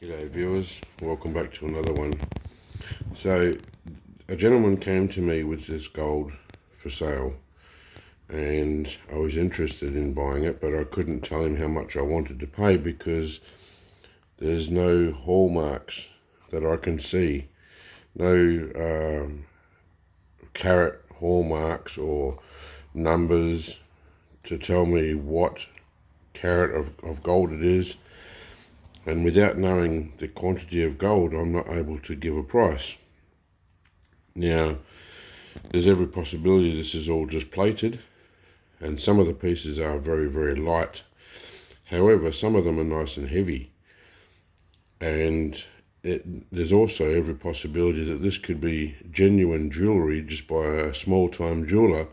G'day viewers, welcome back to another one. So a gentleman came to me with this gold for sale and I was interested in buying it, but I couldn't tell him how much I wanted to pay because there's no hallmarks that I can see. No carat hallmarks or numbers to tell me what carat of gold it is. And without knowing the quantity of gold, I'm not able to give a price. Now, there's every possibility this is all just plated, and some of the pieces are very, very light. However, some of them are nice and heavy. And there's also every possibility that this could be genuine jewellery just by a small-time jeweller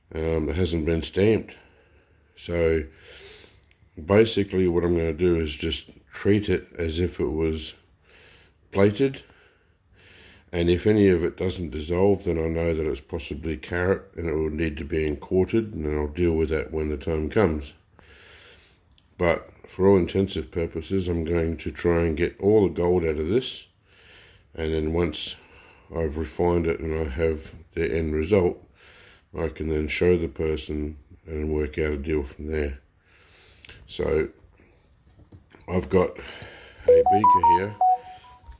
that hasn't been stamped. So basically what I'm going to do is just treat it as if it was plated, and if any of it doesn't dissolve, then I know that it's possibly carat and it will need to be inquartered, and I'll deal with that when the time comes. But for all intensive purposes, I'm going to try and get all the gold out of this, and then once I've refined it and I have the end result, I can then show the person and work out a deal from there. So I've got a beaker here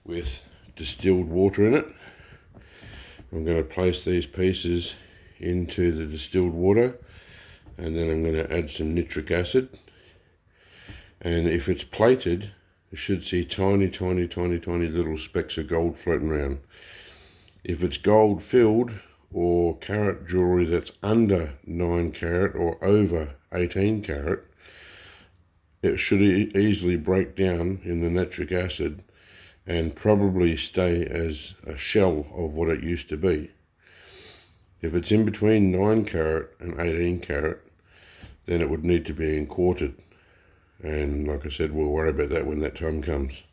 with distilled water in it. I'm going to place these pieces into the distilled water, and then I'm going to add some nitric acid. And if it's plated, you should see tiny little specks of gold floating around. If it's gold filled or carat jewellery that's under 9 carat or over 18 carat, it should easily break down in the nitric acid and probably stay as a shell of what it used to be. If it's in between 9 carat and 18 carat, then it would need to be inquartered. And like I said, we'll worry about that when that time comes.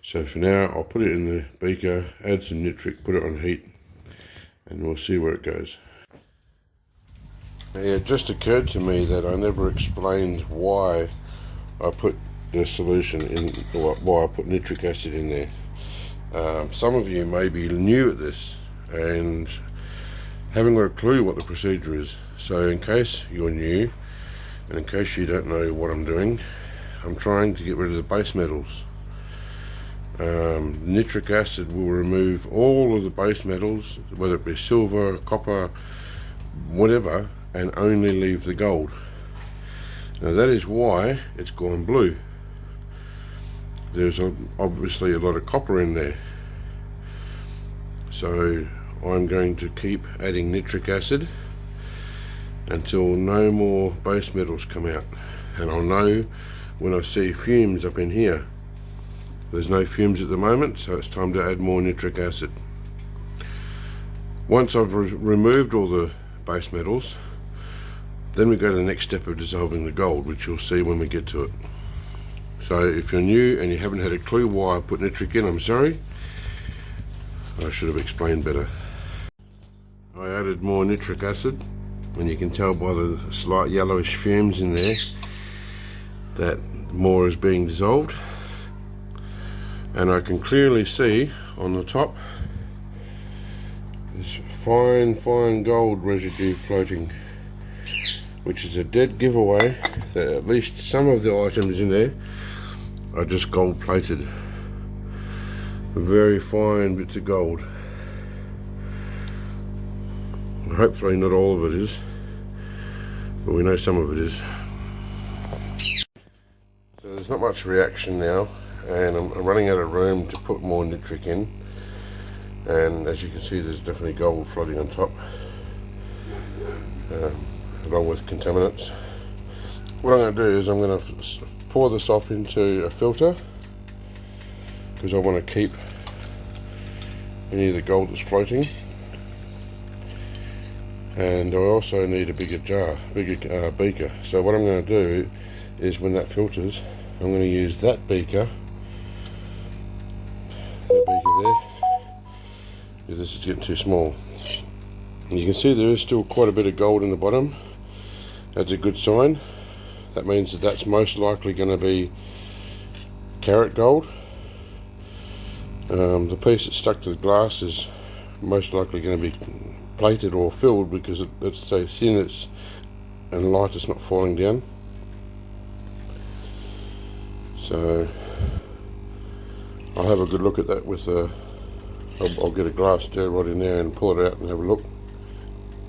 So for now, I'll put it in the beaker, add some nitric, put it on heat, and we'll see where it goes. It just occurred to me that I never explained why I put the solution in, or why I put nitric acid in there. Some of you may be new at this and haven't got a clue what the procedure is. So in case you're new, and in case you don't know what I'm doing, I'm trying to get rid of the base metals. Nitric acid will remove all of the base metals, whether it be silver, copper, whatever, and only leave the gold. Now that is why it's gone blue. There's obviously a lot of copper in there. So I'm going to keep adding nitric acid until no more base metals come out. And I'll know when I see fumes up in here. There's no fumes at the moment, so it's time to add more nitric acid. Once I've removed all the base metals, then we go to the next step of dissolving the gold, which you'll see when we get to it. So if you're new and you haven't had a clue why I put nitric in, I'm sorry. I should have explained better. I added more nitric acid, and you can tell by the slight yellowish fumes in there that more is being dissolved. And I can clearly see on the top this fine gold residue floating, which is a dead giveaway that at least some of the items in there are just gold plated. Very fine bits of gold. Hopefully not all of it is, but we know some of it is. So there's not much reaction now, and I'm running out of room to put more nitric in, and as you can see there's definitely gold floating on top, along with contaminants. What I'm going to do is I'm going to pour this off into a filter, because I want to keep any of the gold that's floating. And I also need a bigger beaker. So what I'm going to do is, when that filters, I'm going to use that beaker there, because this is getting too small. And you can see there is still quite a bit of gold in the bottom. That's a good sign. That means that that's most likely going to be karat gold. The piece that's stuck to the glass is most likely going to be plated or filled because it's so thin and light, it's not falling down. So I'll have a good look at that with I'll get a glass stir right in there and pull it out and have a look,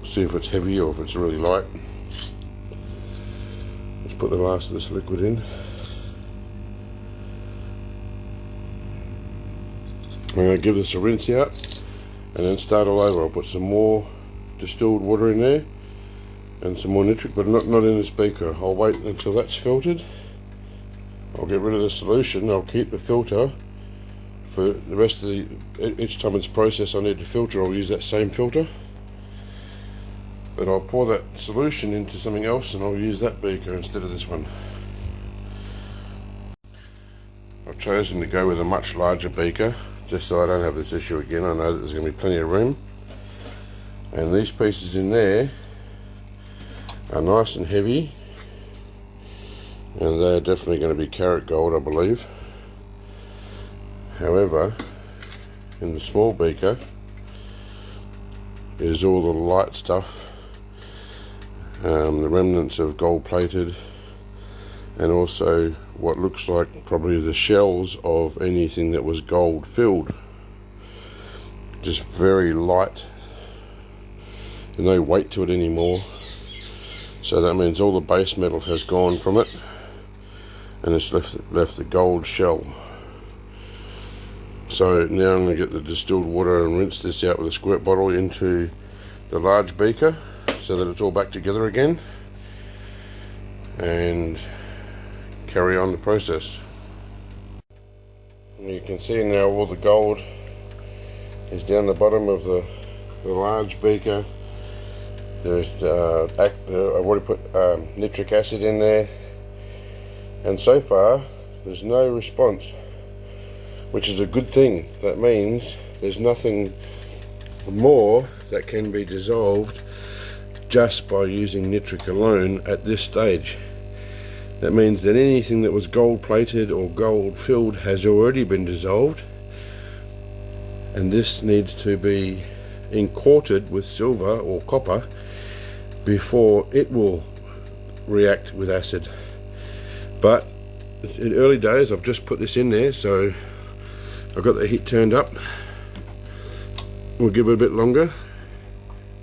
see if it's heavy or if it's really light. Let's put the last of this liquid in. I'm going to give this a rinse out and then start all over. I'll put some more distilled water in there and some more nitric, but not in this beaker. I'll wait until that's filtered. I'll get rid of the solution. I'll keep the filter for the rest of each time it's processed. I need to filter, I'll use that same filter, but I'll pour that solution into something else and I'll use that beaker instead of this one. I've chosen to go with a much larger beaker just so I don't have this issue again. I know that there's going to be plenty of room, and these pieces in there are nice and heavy, and they're definitely going to be karat gold, I believe. However, in the small beaker is all the light stuff, the remnants of gold plated, and also what looks like probably the shells of anything that was gold filled. Just very light, there's no weight to it anymore, so that means all the base metal has gone from it and it's left the gold shell. So now I'm going to get the distilled water and rinse this out with a squirt bottle into the large beaker so that it's all back together again, and carry on the process. And you can see now all the gold is down the bottom of the large beaker. There's I've already put nitric acid in there, and so far there's no response, which is a good thing. That means there's nothing more that can be dissolved just by using nitric alone at this stage. That means that anything that was gold plated or gold filled has already been dissolved, and this needs to be incorporated with silver or copper before it will react with acid. But in early days I've just put this in there, so I've got the heat turned up. We'll give it a bit longer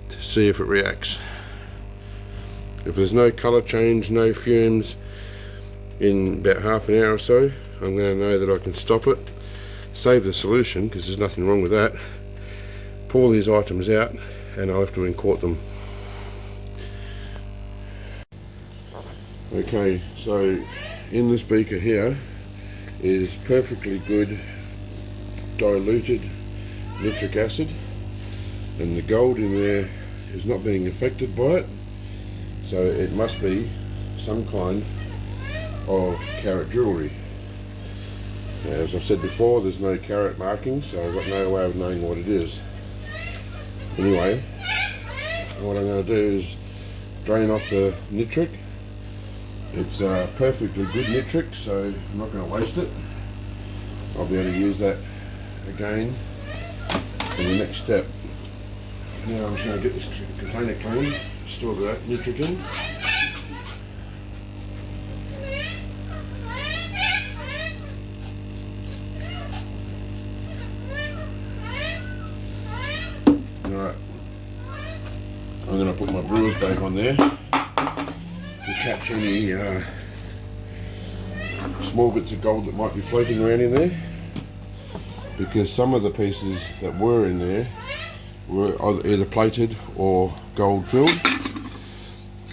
to see if it reacts. If there's no colour change, no fumes, in about half an hour or so, I'm going to know that I can stop it, save the solution because there's nothing wrong with that, pour these items out, and I'll have to incorporate them. Okay, so in this beaker here is perfectly good diluted nitric acid, and the gold in there is not being affected by it, so it must be some kind of karat jewellery. As I've said before, there's no karat marking, so I've got no way of knowing what it is. Anyway, what I'm going to do is drain off the nitric. It's perfectly good nitric, so I'm not going to waste it. I'll be able to use that again in the next step. Now I'm just going to get this container clean, store that nitric in. Alright, I'm going to put my brewer's bag on there to catch any small bits of gold that might be floating around in there, because some of the pieces that were in there were either plated or gold filled,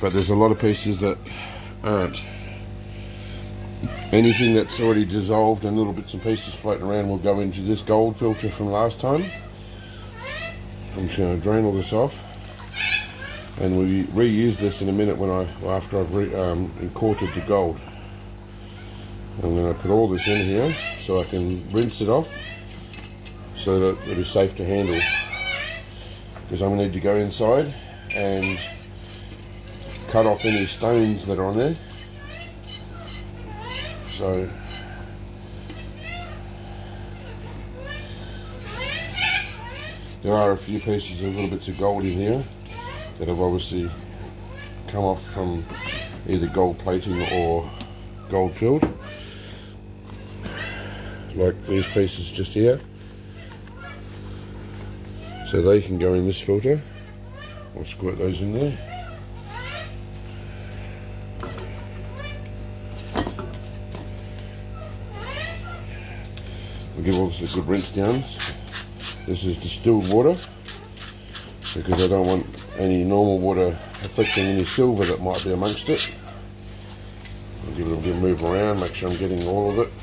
but there's a lot of pieces that aren't. Anything that's already dissolved and little bits and pieces floating around will go into this gold filter from last time. I'm just going to drain all this off, and we reuse this in a minute after I've incorporated the gold. I'm going to put all this in here so I can rinse it off so that it'll be safe to handle, because I'm going to need to go inside and cut off any stones that are on there. So There are a few pieces of little bits of gold in here that have obviously come off from either gold plating or gold filled, like these pieces just here. So they can go in this filter. I'll squirt those in there. We'll give all this a good rinse down. This is distilled water because I don't want any normal water affecting any silver that might be amongst it. I'll give it a bit of move around, make sure I'm getting all of it.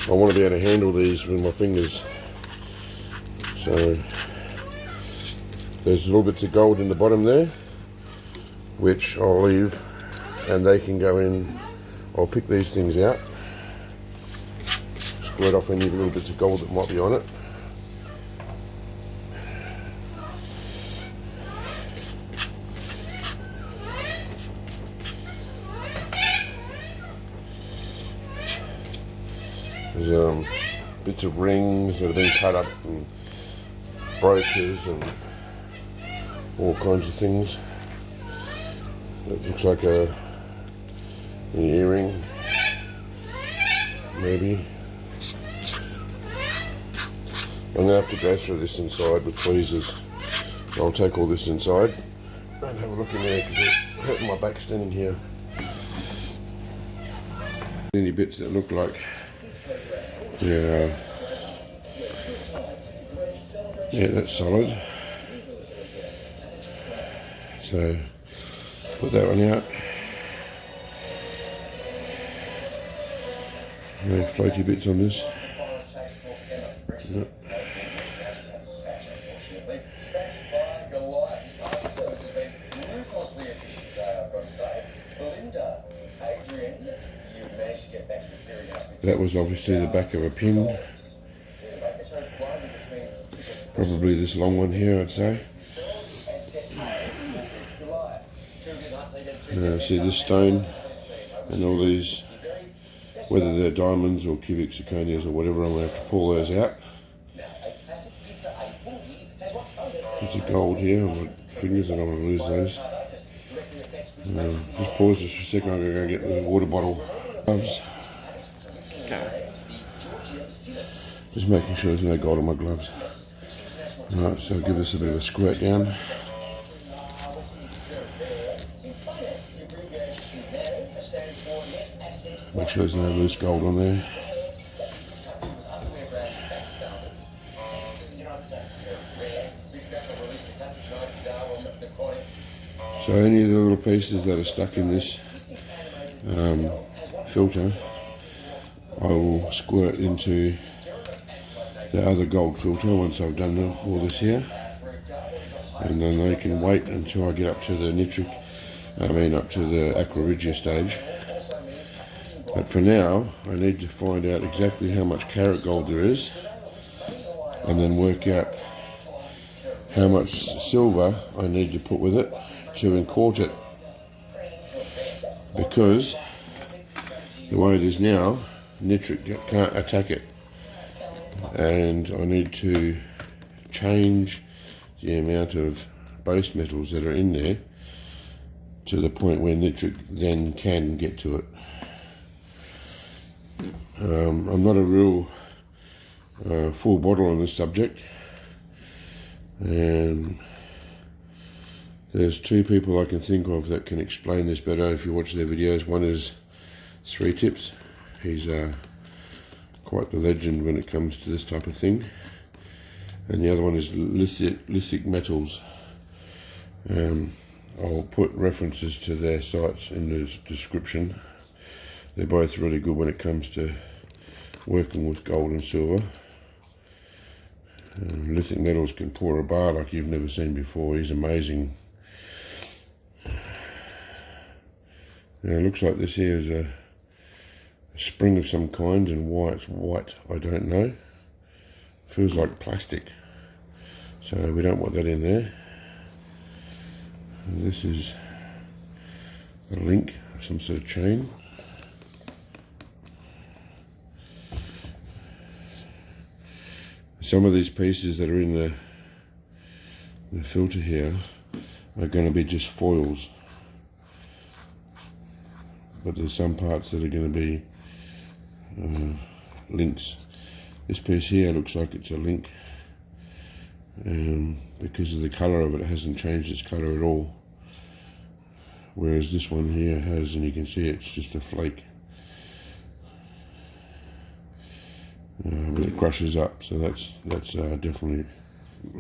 I want to be able to handle these with my fingers. So there's little bits of gold in the bottom there, which I'll leave, and they can go in. I'll pick these things out, squirt off any little bits of gold that might be on it. There's bits of rings that have been cut up, and brooches and all kinds of things. It looks like an earring, maybe. I'm going to have to go through this inside with tweezers. I'll take all this inside and have a look in there because it's hurting my back standing here. Any bits that look like, yeah, that's solid. So put that one out. No floaty bits on this. No. That was obviously the back of a pin. Probably this long one here, I'd say. See this stone and all these, whether they're diamonds or cubic zirconias or whatever, I'm going to have to pull those out. Bits of gold here on my fingers, I don't want to lose those. Just pause this for a second, I'm going to go get the water bottle. Gloves. Just making sure there's no gold on my gloves. Alright, so give this a bit of a squirt down. Make sure there's no loose gold on there. So any of the little pieces that are stuck in this filter, I will squirt into the other gold filter once I've done all this here, and then they can wait until I get up to the up to the aqua regia stage. But for now, I need to find out exactly how much karat gold there is, and then work out how much silver I need to put with it to enquart it. Because the way it is now, nitric can't attack it, and I need to change the amount of base metals that are in there to the point where nitric then can get to it. I'm not a real full bottle on this subject, and there's two people I can think of that can explain this better if you watch their videos. One is Sreetips. He's quite the legend when it comes to this type of thing, and the other one is lithic metals. I'll put references to their sites in the description. They're both really good when it comes to working with gold and silver. Lithic metals can pour a bar like you've never seen before. He's amazing. Now it looks like this here is a spring of some kind, and why it's white I don't know. Feels like plastic, so we don't want that in there. And this is a link, some sort of chain. some of these pieces that are in the filter here are going to be just foils, but there's some parts that are going to be links. This piece here looks like it's a link, because of the colour of it. It hasn't changed its colour at all, whereas this one here has, and you can see it's just a flake, but it crushes up, so that's definitely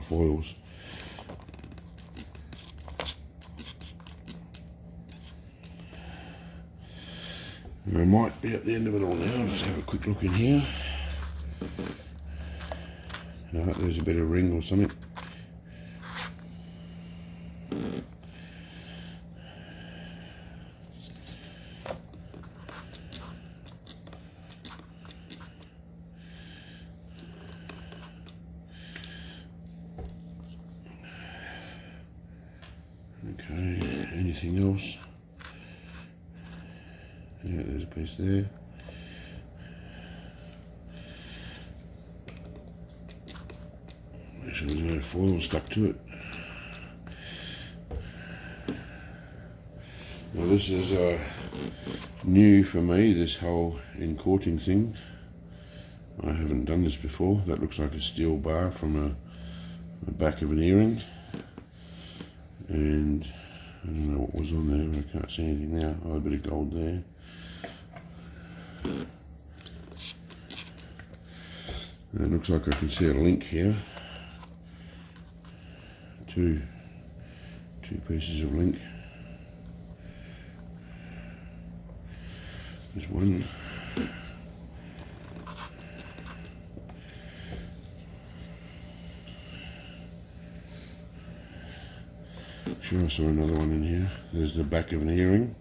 foils. I might be at the end of it all now. I'll just have a quick look in here. No, there's a bit of ring or something. Okay, anything else? Yeah, there's a piece there. Make sure there's no foil stuck to it. Now this is new for me, this whole encorting thing. I haven't done this before. That looks like a steel bar from the back of an earring. And I don't know what was on there, but I can't see anything now. Oh, a bit of gold there. And it looks like I can see a link here. Two pieces of link. There's one. Sure, I saw another one in here. There's the back of an earring.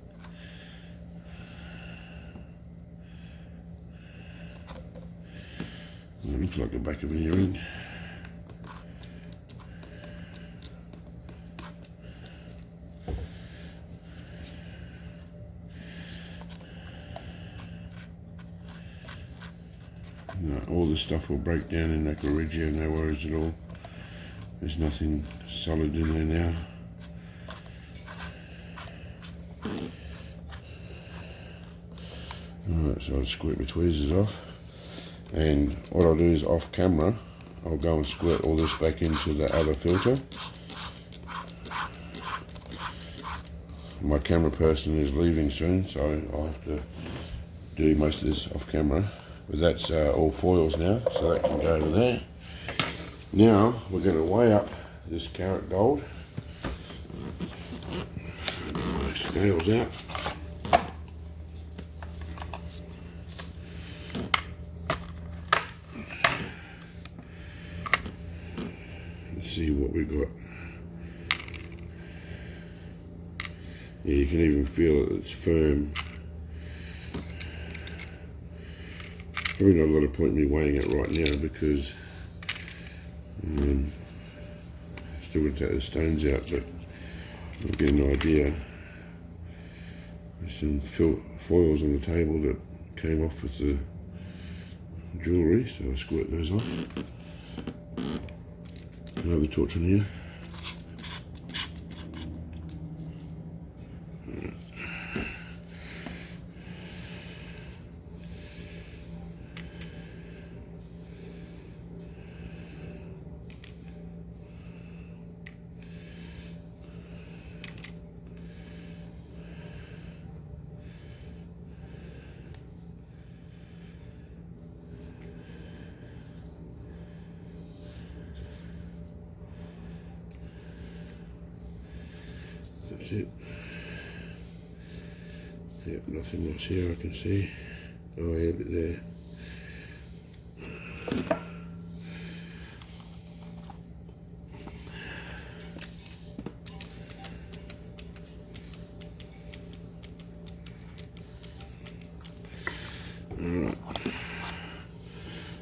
It looks like the back of an earring. No, all this stuff will break down in Aquarigio, no worries at all. There's nothing solid in there now. Alright, so I'll squirt my tweezers off, and what I'll do is off camera I'll go and squirt all this back into the other filter. My camera person is leaving soon, so I'll have to do most of this off camera, but that's all foils now, so that can go to there. Now we're going to weigh up this karat gold. My scales out. See what we got. Yeah, you can even feel it, it's firm. Probably not a lot of point in me weighing it right now because still going to take the stones out, but I'll get an idea. There's some foils on the table that came off with the jewellery, so I'll squirt those off. Another torch in here. That's it. Yep, nothing else here I can see. Oh yeah, a bit there. Alright.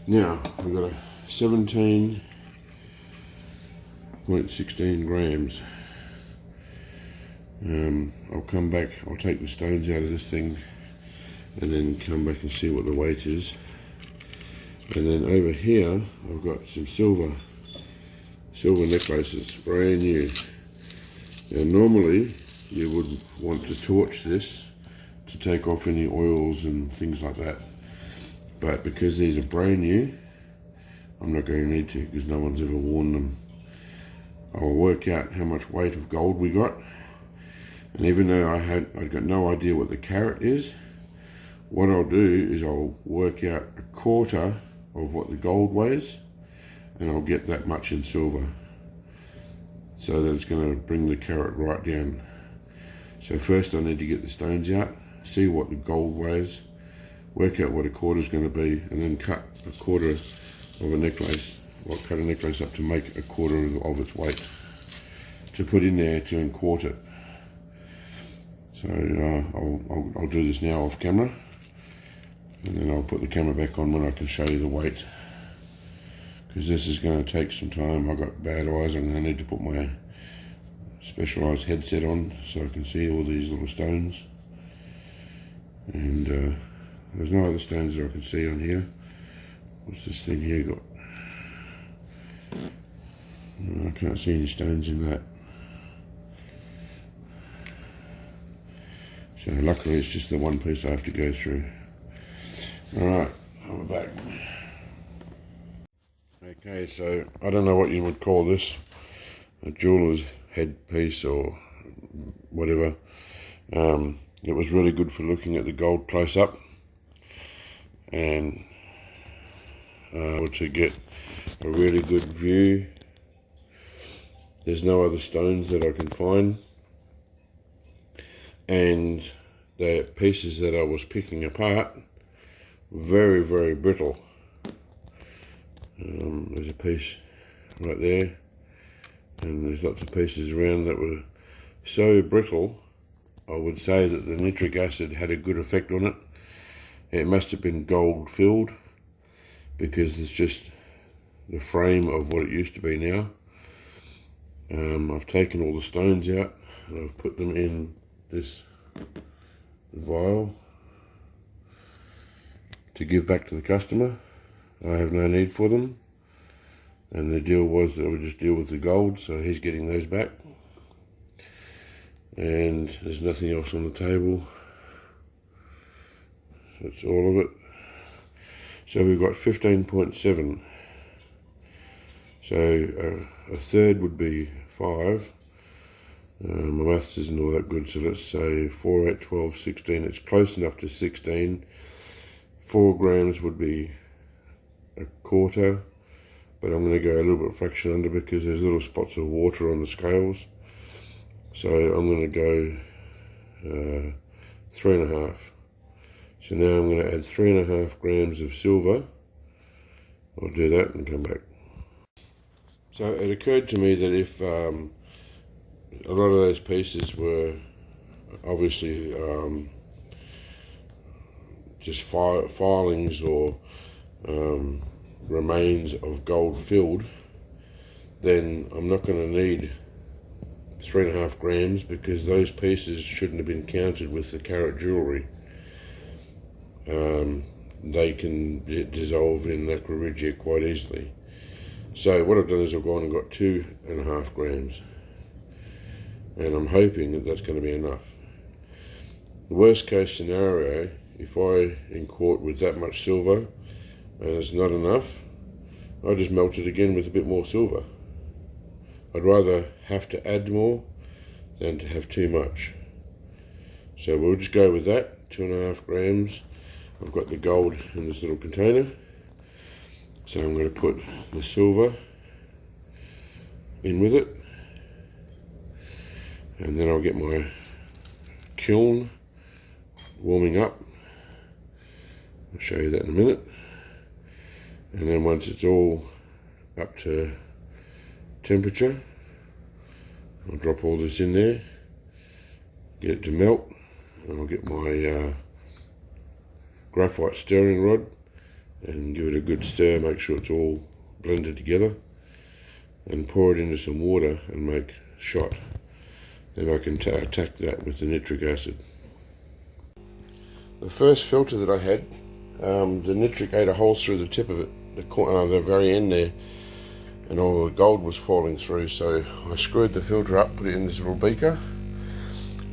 Now we've got a 17.16 grams. I'll come back, I'll take the stones out of this thing and then come back and see what the weight is. And then over here I've got some silver necklaces, brand new. Now normally you would want to torch this to take off any oils and things like that, but because these are brand new, I'm not going to need to, because no one's ever worn them. I'll work out how much weight of gold we got, and even though I've got no idea what the carat is, what I'll do is I'll work out a quarter of what the gold weighs, and I'll get that much in silver, so that it's going to bring the carat right down. So first I need to get the stones out, see what the gold weighs, work out what a quarter is going to be, and then cut a quarter of a necklace, or cut a necklace up to make a quarter of its weight, to put in there to quart it. So I'll do this now off camera, and then I'll put the camera back on when I can show you the weight, because this is going to take some time. I've got bad eyes, I'm going to need to put my specialised headset on so I can see all these little stones. And there's no other stones that I can see on here. What's this thing here got? No, I can't see any stones in that. So luckily it's just the one piece I have to go through. Alright, I'm back. Okay, so I don't know what you would call this, a jeweler's headpiece or whatever. It was really good for looking at the gold close up, and to get a really good view. There's no other stones that I can find, and the pieces that I was picking apart, very, very brittle. There's a piece right there, and there's lots of pieces around that were so brittle. I would say that the nitric acid had a good effect on it. It must have been gold filled, because it's just the frame of what it used to be now. I've taken all the stones out and I've put them in this vial to give back to the customer. I have no need for them, and the deal was that I would just deal with the gold, so he's getting those back. And there's nothing else on the table. That's all of it. So we've got 15.7. So a third would be 5. My maths isn't all that good, so let's say 4, 8, 12, 16. It's close enough to 16. 4 grams would be a quarter, but I'm going to go a little bit fraction under because there's little spots of water on the scales. So I'm going to go 3.5. So now I'm going to add 3.5 grams of silver. I'll do that and come back. So it occurred to me that if a lot of those pieces were obviously just filings or remains of gold filled, then I'm not going to need 3.5 grams, because those pieces shouldn't have been counted with the carat jewellery. They can dissolve in nacre regia quite easily. So what I've done is I've gone and got 2.5 grams, and I'm hoping that that's going to be enough. The worst case scenario, if I quart with that much silver and it's not enough, I'll just melt it again with a bit more silver. I'd rather have to add more than to have too much. So we'll just go with that, 2.5 grams. I've got the gold in this little container. So I'm going to put the silver in with it. And then I'll get my kiln warming up. I'll show you that in a minute. And then once it's all up to temperature, I'll drop all this in there, get it to melt, and I'll get my graphite stirring rod and give it a good stir, make sure it's all blended together, and pour it into some water and make shot. Then I can attack that with the nitric acid. The first filter that I had the nitric ate a hole through the tip of it, the very end there, and all the gold was falling through. So I screwed the filter up, put it in this little beaker,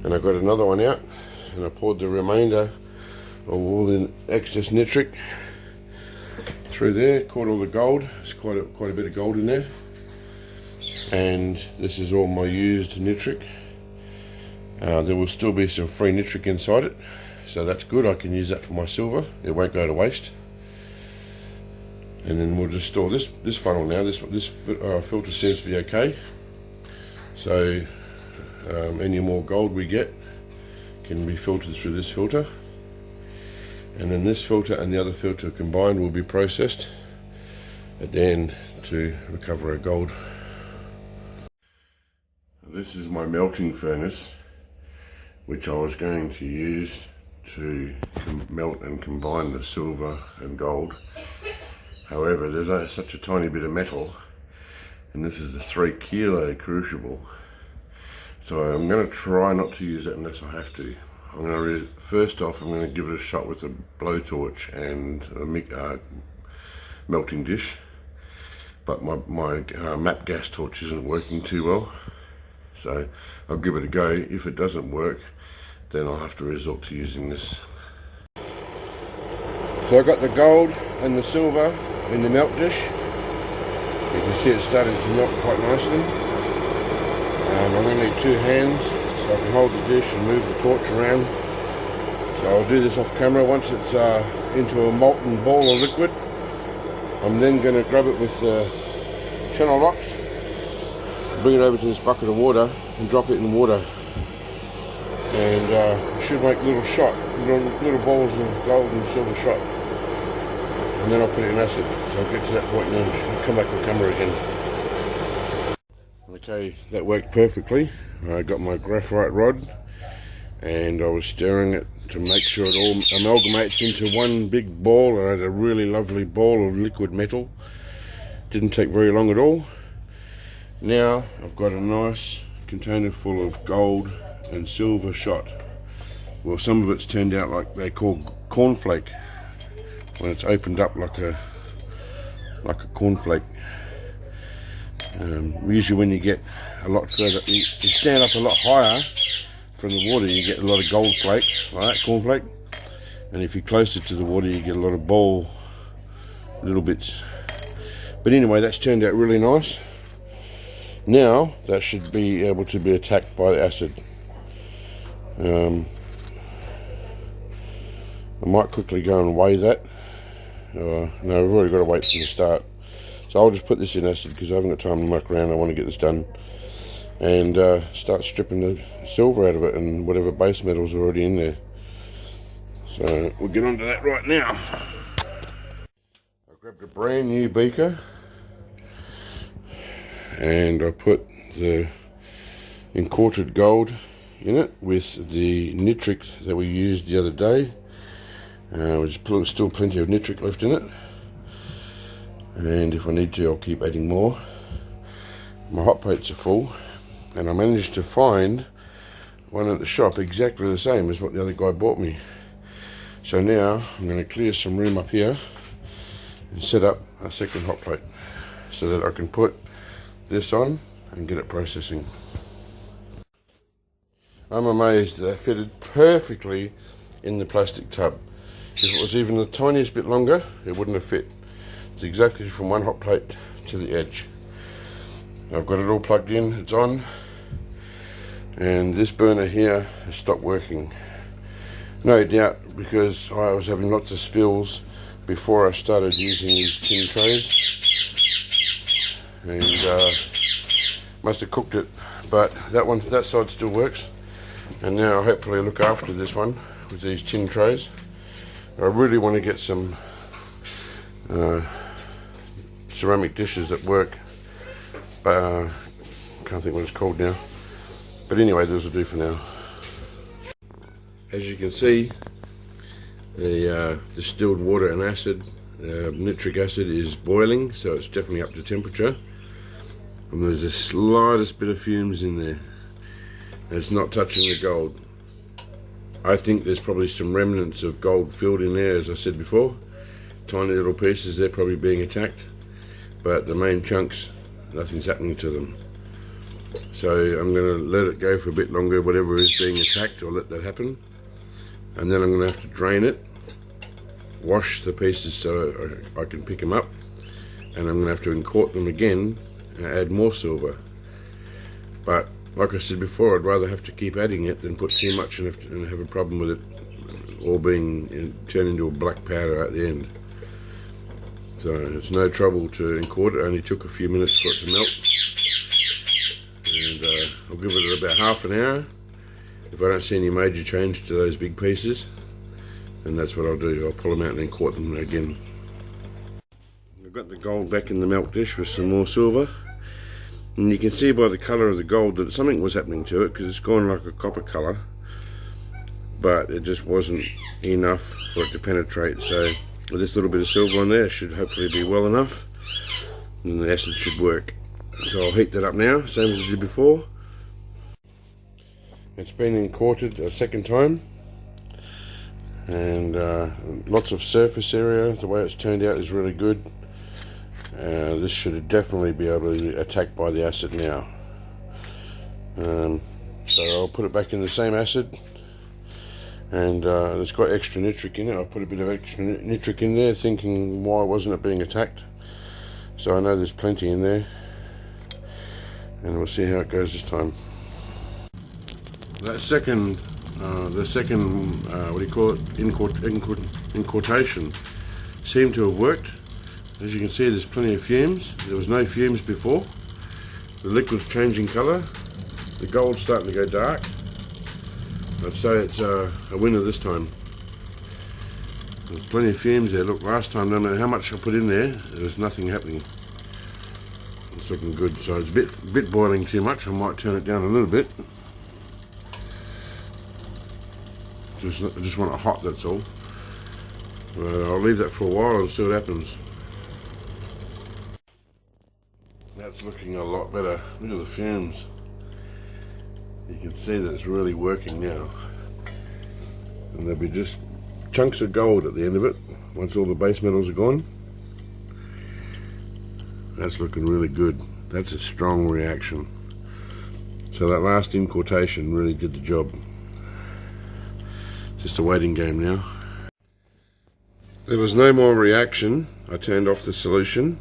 and I got another one out, and I poured the remainder of all the excess nitric through there. Caught all the gold. There's quite a bit of gold in there, and this is all my used nitric. There will still be some free nitric inside it, so that's good. I can use that for my silver. It won't go to waste. And then we'll just store this funnel now. This filter seems to be okay. So any more gold we get can be filtered through this filter, and then this filter and the other filter combined will be processed at the end to recover our gold. This is my melting furnace, which I was going to use to melt and combine the silver and gold. However, there's such a tiny bit of metal, and this is the 3 kilo crucible, so I'm going to try not to use it unless I have to. First off, I'm going to give it a shot with a blowtorch and a melting dish, but my map gas torch isn't working too well, so I'll give it a go. If it doesn't work, then I'll have to resort to using this. So I got the gold and the silver in the melt dish. You can see it's starting to melt quite nicely. I'm going to need 2 hands so I can hold the dish and move the torch around. So I'll do this off camera. Once it's into a molten ball of liquid, I'm then going to grab it with channel locks, bring it over to this bucket of water and drop it in the water. And it should make little balls of gold and silver shot. And then I'll put it in acid. So I'll get to that point and then I'll come back on camera again. Okay, that worked perfectly. I got my graphite rod and I was stirring it to make sure it all amalgamates into one big ball. I had a really lovely ball of liquid metal. Didn't take very long at all. Now I've got a nice container full of gold and silver shot. Well, some of it's turned out like they call cornflake, when it's opened up like a cornflake. Usually when you get a lot further, you stand up a lot higher from the water, you get a lot of gold flake, like that, cornflake. And if you're closer to the water, you get a lot of ball, little bits. But anyway, that's turned out really nice. Now that should be able to be attacked by the acid. I might quickly go and weigh that. No, I've already got to wait from the start. So I'll just put this in acid because I haven't got time to muck around. I want to get this done and start stripping the silver out of it and whatever base metals are already in there. So we'll get on to that right now. I grabbed a brand new beaker and I put the incorporated gold in it with the nitric that we used the other day. There's still plenty of nitric left in it, and if I need to I'll keep adding more. My hot plates are full, and I managed to find one at the shop exactly the same as what the other guy bought me. So now I'm going to clear some room up here and set up a second hot plate so that I can put this on and get it processing. I'm amazed that it fitted perfectly in the plastic tub. If it was even the tiniest bit longer, it wouldn't have fit. It's exactly from one hot plate to the edge. I've got it all plugged in, it's on, and this burner here has stopped working. No doubt because I was having lots of spills before I started using these tin trays, and must have cooked it, but that side still works. And now I'll hopefully look after this one with these tin trays. I really want to get some ceramic dishes that work, but I can't think what it's called now. But anyway, this will do for now. As you can see, the distilled water and acid, nitric acid, is boiling, so it's definitely up to temperature. And there's the slightest bit of fumes in there. It's not touching the gold. I think there's probably some remnants of gold filled in there, as I said before. Tiny little pieces, they're probably being attacked, but the main chunks, nothing's happening to them. So I'm going to let it go for a bit longer, whatever is being attacked, I'll let that happen. And then I'm going to have to drain it, wash the pieces so I can pick them up, and I'm going to have to inquart them again and add more silver. But like I said before, I'd rather have to keep adding it than put too much and have a problem with it all being turned into a black powder at the end. So it's no trouble to inquart it. Only took a few minutes for it to melt. And I'll give it about half an hour. If I don't see any major change to those big pieces, then that's what I'll do. I'll pull them out and inquart them again. I've got the gold back in the melt dish with some more silver. And you can see by the colour of the gold that something was happening to it, because it's gone like a copper colour. But it just wasn't enough for it to penetrate. So with this little bit of silver on there, it should hopefully be well enough. And the acid should work. So I'll heat that up now, same as I did before. It's been inquarted a second time. And lots of surface area. The way it's turned out is really good. This should definitely be able to be attacked by the acid now. So I'll put it back in the same acid, and it's got extra nitric in it. I'll put a bit of extra nitric in there, thinking why wasn't it being attacked. So I know there's plenty in there, and we'll see how it goes this time. That the second what do you call it, inquartation seemed to have worked. As you can see, there's plenty of fumes. There was no fumes before. The liquid's changing colour. The gold's starting to go dark. I'd say it's a winner this time. There's plenty of fumes there. Look, last time, no matter how much I put in there, there was nothing happening. It's looking good. So it's a bit boiling too much. I might turn it down a little bit. I just want it hot, that's all. But I'll leave that for a while and see what happens. That's looking a lot better. Look at the fumes. You can see that it's really working now. And there'll be just chunks of gold at the end of it once all the base metals are gone. That's looking really good. That's a strong reaction. So that last inquartation really did the job. Just a waiting game now. There was no more reaction. I turned off the solution.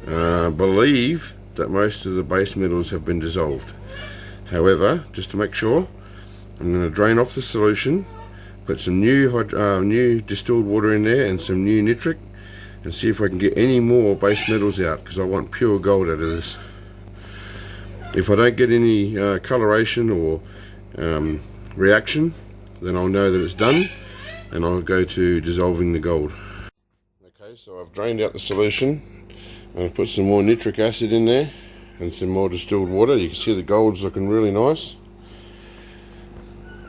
Believe that most of the base metals have been dissolved. However, just to make sure, I'm going to drain off the solution, put some new distilled water in there and some new nitric, and see if I can get any more base metals out, because I want pure gold out of this. If I don't get any coloration or reaction, then I'll know that it's done, and I'll go to dissolving the gold. Okay, so I've drained out the solution. I've put some more nitric acid in there and some more distilled water. You can see the gold's looking really nice,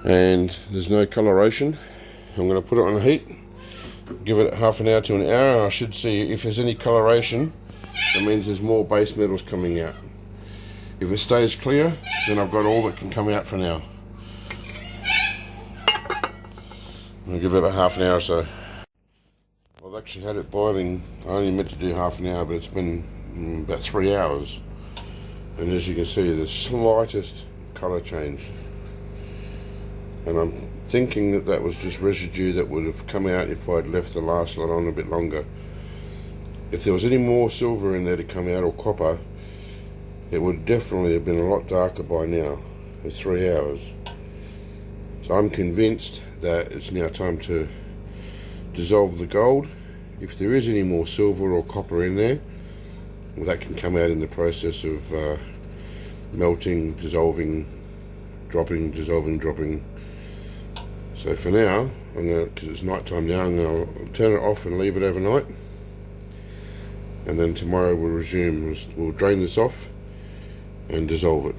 and there's no coloration. I'm going to put it on heat, give it half an hour to an hour, and I should see if there's any coloration. That means there's more base metals coming out. If it stays clear, then I've got all that can come out for now. I'll give it about half an hour or so. I've actually had it boiling. I only meant to do half an hour, but it's been about 3 hours. And as you can see, the slightest colour change. And I'm thinking that that was just residue that would have come out if I'd left the last lot on a bit longer. If there was any more silver in there to come out, or copper, it would definitely have been a lot darker by now. It's 3 hours. So I'm convinced that it's now time to dissolve the gold. If there is any more silver or copper in there, well, that can come out in the process of melting, dissolving, dropping, dissolving, dropping. So for now, I'm going to, because it's night time now, I'm going to turn it off and leave it overnight. And then tomorrow we'll resume. We'll drain this off and dissolve it.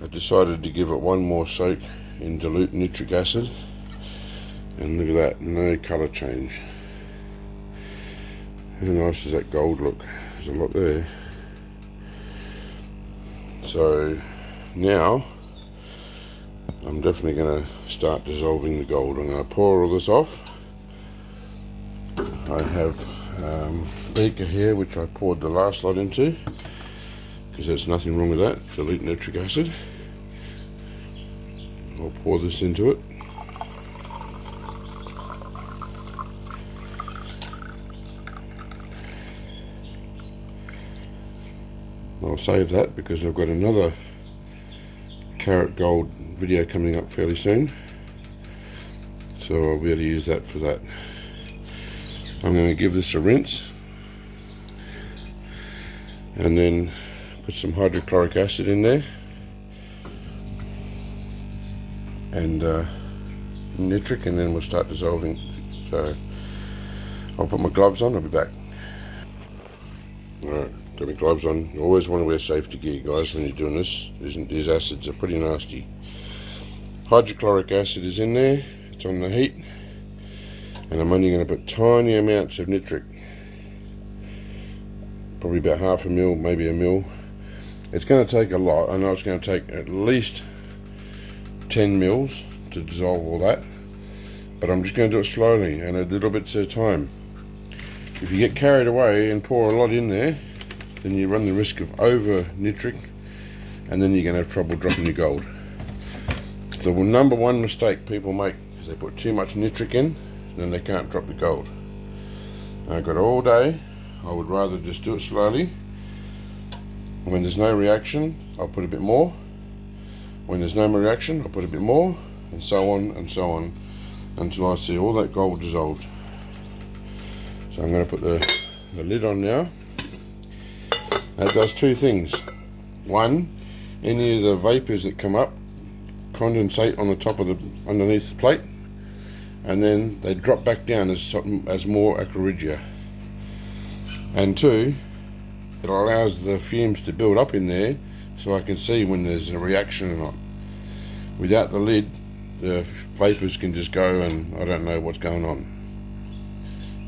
I decided to give it one more soak in dilute nitric acid. And look at that, no colour change. How nice does that gold look? There's a lot there. So now I I'm definitely going to start dissolving the gold. I'm going to pour all this off. I have a beaker here which I poured the last lot into, because there's nothing wrong with that. Dilute nitric acid. I'll pour this into it. I'll save that because I've got another karat gold video coming up fairly soon, so I'll be able to use that for that. I'm going to give this a rinse and then put some hydrochloric acid in there and nitric, and then we'll start dissolving. So I'll put my gloves on, I'll be back. Alright, got my gloves on. You always want to wear safety gear, guys, when you're doing this. These acids are pretty nasty. Hydrochloric acid is in there, it's on the heat, and I'm only going to put tiny amounts of nitric, probably about half a mil, maybe a mil. It's going to take a lot. I know it's going to take at least 10 mils to dissolve all that, but I'm just going to do it slowly and a little bit at a time. If you get carried away and pour a lot in there, then you run the risk of over nitric, and then you're going to have trouble dropping your gold. The number one mistake people make is they put too much nitric in, then they can't drop the gold. I've got all day. I would rather just do it slowly. When there's no reaction, I'll put a bit more. When there's no more reaction, I'll put a bit more, and so on until I see all that gold dissolved. So I'm going to put the lid on now. That does two things. One, any of the vapors that come up condensate on the top of underneath the plate, and then they drop back down as more acrorhizia. And two, it allows the fumes to build up in there, so I can see when there's a reaction or not. Without the lid, the vapors can just go and I don't know what's going on.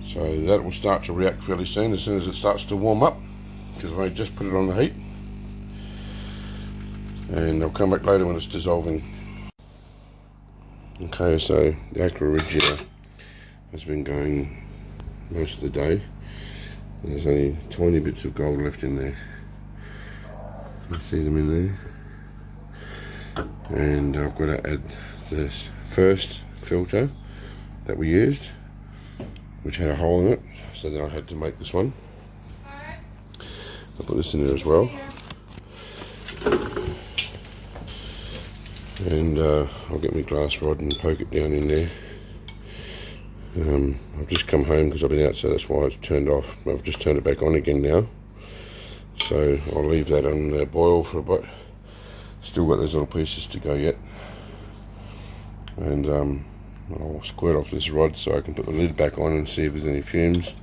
So that will start to react fairly soon as it starts to warm up, because I just put it on the heat, and I'll come back later when it's dissolving. Okay, so the acrorhizia has been going most of the day. There's only tiny bits of gold left in there. You see them in there. And I've got to add this first filter that we used, which had a hole in it, so then I had to make this one. I'll put this in there as well. And I'll get my glass rod and poke it down in there. I've just come home because I've been out, so that's why it's turned off. I've just turned it back on again now. So I'll leave that on boil for a bit. Still got those little pieces to go yet. And I'll squirt off this rod so I can put the lid back on and see if there's any fumes.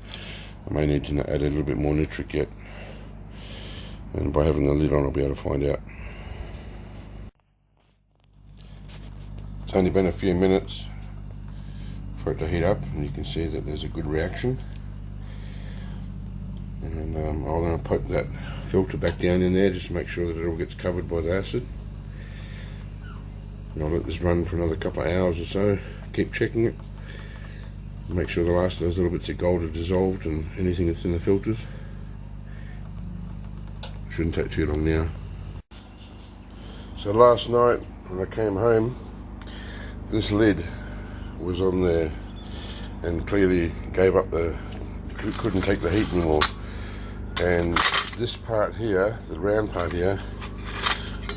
I may need to add a little bit more nitric yet. And by having the lid on, I'll be able to find out. It's only been a few minutes for it to heat up, and you can see that there's a good reaction. And I'm going to poke that filter back down in there just to make sure that it all gets covered by the acid. And I'll let this run for another couple of hours or so. Keep checking it. Make sure the last of those little bits of gold are dissolved and anything that's in the filters. Shouldn't take too long now. So last night when I came home, this lid was on there and clearly gave up couldn't take the heat anymore. And this part here, the round part here,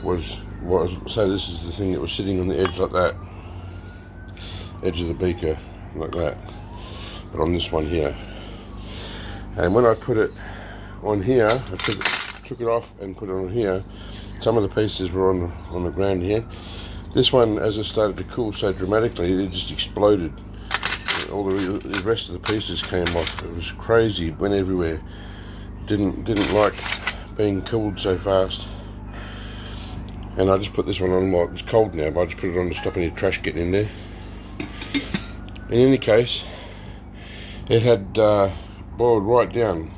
was so this is the thing that was sitting on the edge like that, edge of the beaker like that, but on this one here. And when I put it on here, I took it off and put it on here. Some of the pieces were on the ground here. This one, as it started to cool so dramatically, it just exploded. All the rest of the pieces came off. It was crazy. It went everywhere. Didn't like being cooled so fast. And I just put this one on. Well, it's cold now, but I just put it on to stop any trash getting in there. In any case, it had boiled right down,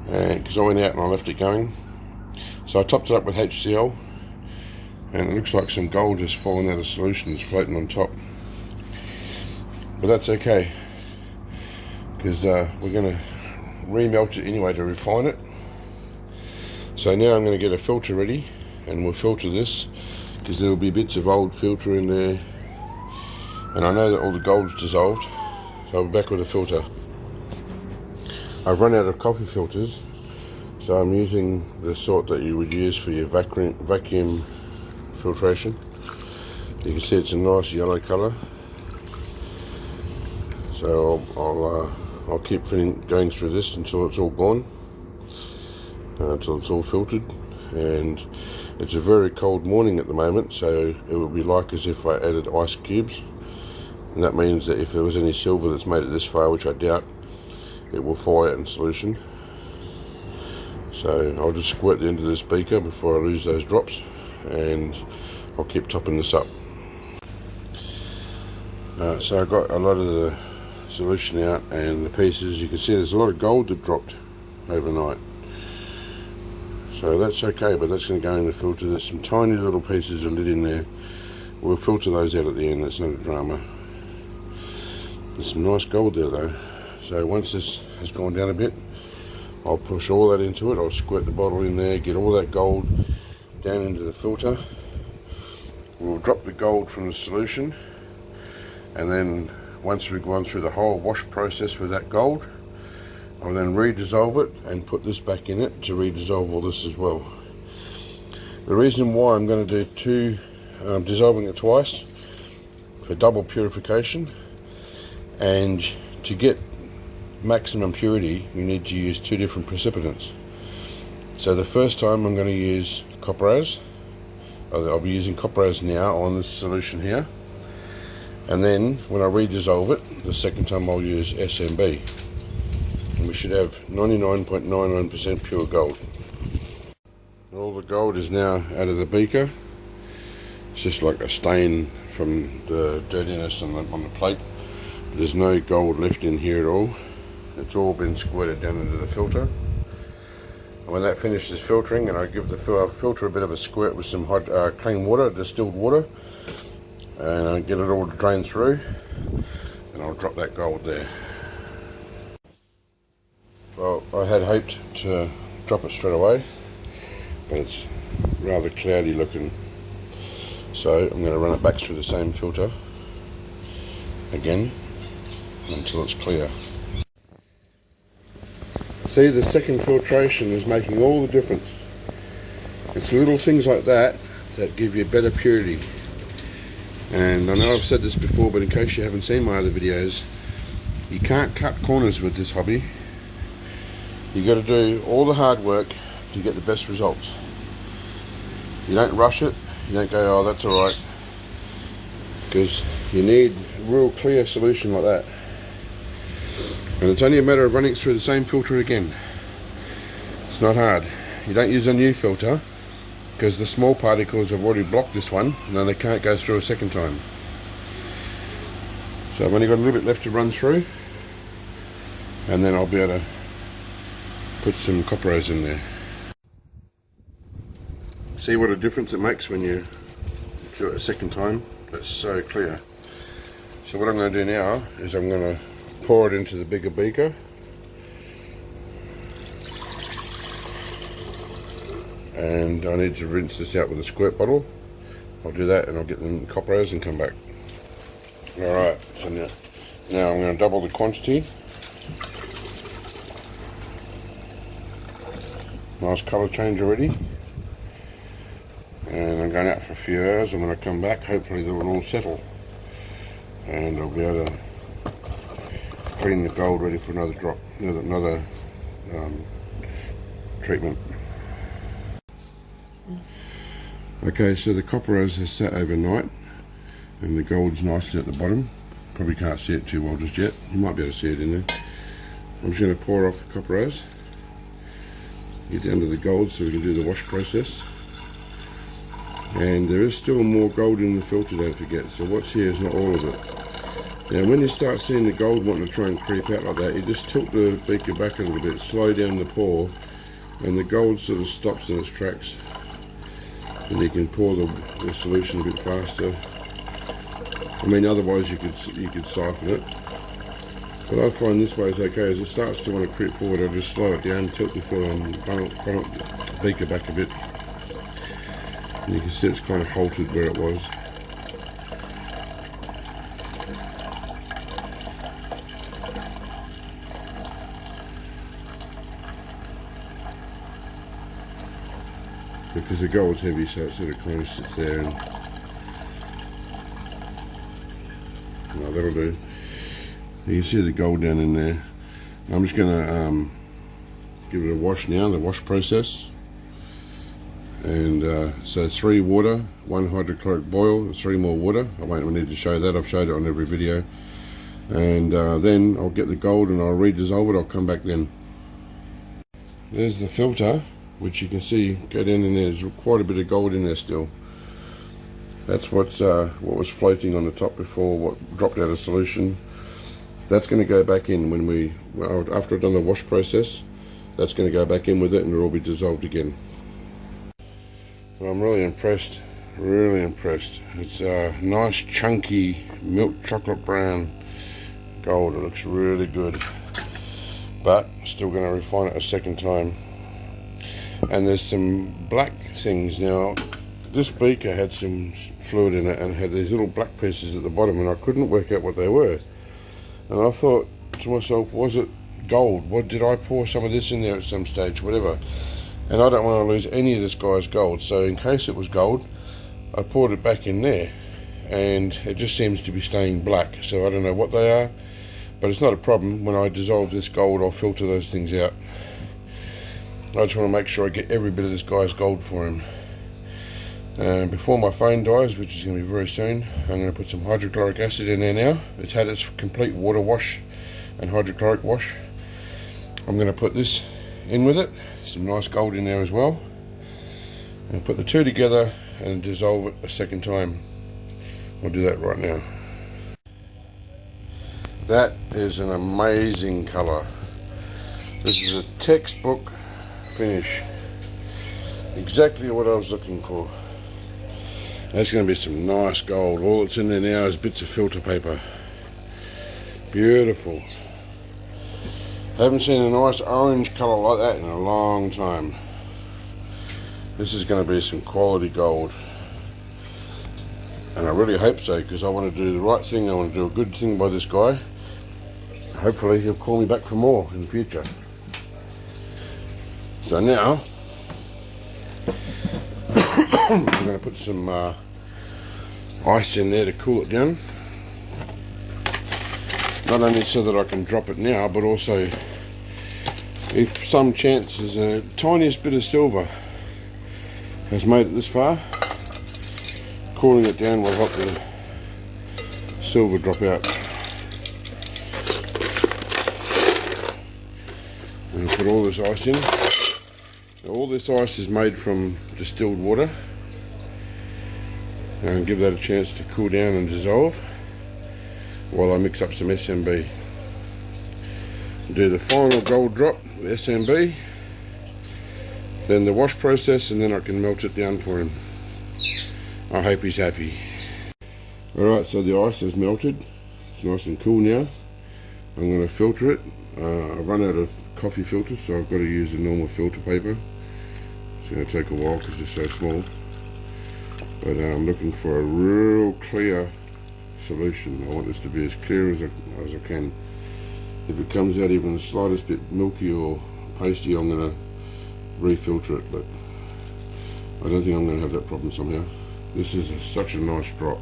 and because I went out and I left it going. So I topped it up with HCl, and it looks like some gold has fallen out of solution, it's floating on top. But that's okay, because we're going to remelt it anyway to refine it. So now I'm going to get a filter ready, and we'll filter this, because there will be bits of old filter in there, and I know that all the gold's dissolved, so I'll be back with a filter. I've run out of coffee filters, so I'm using the sort that you would use for your vacuum filtration. You can see it's a nice yellow colour, so I'll keep going through this until it's all gone, until it's all filtered. And it's a very cold morning at the moment, so it will be like as if I added ice cubes, and that means that if there was any silver that's made it this far, which I doubt, it will fall out in solution. So I'll just squirt the end of this beaker before I lose those drops, and I'll keep topping this up. So I got a lot of the solution out, and the pieces, you can see there's a lot of gold that dropped overnight. So that's okay, but that's going to go in the filter. There's some tiny little pieces of lead in there. We'll filter those out at the end, that's not a drama. There's some nice gold there though. So once this has gone down a bit, I'll push all that into it. I'll squirt the bottle in there, get all that gold down into the filter. We'll drop the gold from the solution, and then once we've gone through the whole wash process with that gold, I'll then redissolve it and put this back in it to redissolve all this as well. The reason why I'm going to do dissolving it twice, for double purification, and to get maximum purity you need to use two different precipitants. So the first time I'm going to use copperas. I'll be using copperas now on this solution here, and then when I redissolve it the second time I'll use SMB, and we should have 99.99% pure gold. All the gold is now out of the beaker. It's just like a stain from the dirtiness on the plate. There's no gold left in here at all. It's all been squirted down into the filter. And when that finishes filtering, and I give the filter a bit of a squirt with some hot, clean water, distilled water, and I get it all drained through, and I'll drop that gold there. Well, I had hoped to drop it straight away, but it's rather cloudy looking, so I'm going to run it back through the same filter again until it's clear. See, the second filtration is making all the difference. It's little things like that that give you better purity. And I know I've said this before, but in case you haven't seen my other videos, you can't cut corners with this hobby. You got to do all the hard work to get the best results. You don't rush it. You don't go, oh, that's all right, because you need real clear solution like that. And it's only a matter of running it through the same filter again. It's not hard. You don't use a new filter, because the small particles have already blocked this one, and then they can't go through a second time. So I've only got a little bit left to run through, and then I'll be able to put some copperas in there. See what a difference it makes when you do it a second time? That's so clear. So what I'm going to do now is I'm going to pour it into the bigger beaker, and I need to rinse this out with a squirt bottle. I'll do that and I'll get them copperas and come back. Alright, so now I'm going to double the quantity. Nice colour change already. And I'm going out for a few hours, and when I come back hopefully they will all settle, and I'll be able to clean the gold ready for another drop, another treatment. Okay, so the copperas has sat overnight, and the gold's nice at the bottom. Probably can't see it too well just yet. You might be able to see it in there. I'm just going to pour off the copperas, get down to the gold so we can do the wash process. And there is still more gold in the filter, don't forget, so what's here is not all of it. Now when you start seeing the gold wanting to try and creep out like that, you just tilt the beaker back a little bit, slow down the pour, and the gold sort of stops in its tracks. and you can pour the solution a bit faster. I mean, otherwise you could siphon it, but I find this way is okay. As it starts to want to creep forward, I'll just slow it down, tilt the fill and funnel the beaker back a bit. And you can see it's kind of halted where it was. Because the gold's heavy, so it sort of kind of sits there, and no, that'll do. You can see the gold down in there. I'm just going to give it a wash now, the wash process. And so 3 water, 1 hydrochloric boil, 3 more water. I won't need to show that, I've showed it on every video. And then I'll get the gold and I'll re-dissolve it, I'll come back then. There's the filter, which you can see go down in there. There's quite a bit of gold in there still. That's what was floating on the top before, what dropped out of solution. That's going to go back in after I've done the wash process. That's going to go back in with it and it'll all be dissolved again. Well, I'm really impressed, really impressed. It's a nice chunky milk chocolate brown gold. It looks really good, but still going to refine it a second time. And there's some black things now. This beaker had some fluid in it and had these little black pieces at the bottom, and I couldn't work out what they were. And I thought to myself, was it gold? What, did I pour some of this in there at some stage, whatever? And I don't want to lose any of this guy's gold, so in case it was gold, I poured it back in there, and it just seems to be staying black. So I don't know what they are, but it's not a problem. When I dissolve this gold, I'll filter those things out. I just want to make sure I get every bit of this guy's gold for him. Before my phone dies, which is going to be very soon, I'm going to put some hydrochloric acid in there now. It's had its complete water wash and hydrochloric wash. I'm going to put this in with it, some nice gold in there as well, and put the two together and dissolve it a second time. I'll do that right now. That is an amazing colour. This is a textbook finish, exactly what I was looking for. That's going to be some nice gold. All that's in there now is bits of filter paper. Beautiful. Haven't seen a nice orange colour like that in a long time. This is going to be some quality gold, and I really hope so, because I want to do the right thing. I want to do a good thing by this guy. Hopefully he'll call me back for more in the future. So now I'm going to put some ice in there to cool it down. Not only so that I can drop it now, but also if some chance there's a tiniest bit of silver has made it this far, cooling it down will help the silver drop out. And put all this ice in. Now, all this ice is made from distilled water, and give that a chance to cool down and dissolve while I mix up some SMB. Do the final gold drop with SMB, then the wash process, and then I can melt it down for him. I hope he's happy. Alright, so the ice has melted. It's nice and cool now. I'm going to filter it. I've run out of coffee filters, so I've got to use the normal filter paper. It's going to take a while because it's so small. But I'm looking for a real clear solution. I want this to be as clear as I can. If it comes out even the slightest bit milky or pasty, I'm going to refilter it, but I don't think I'm going to have that problem somehow. This is such a nice drop.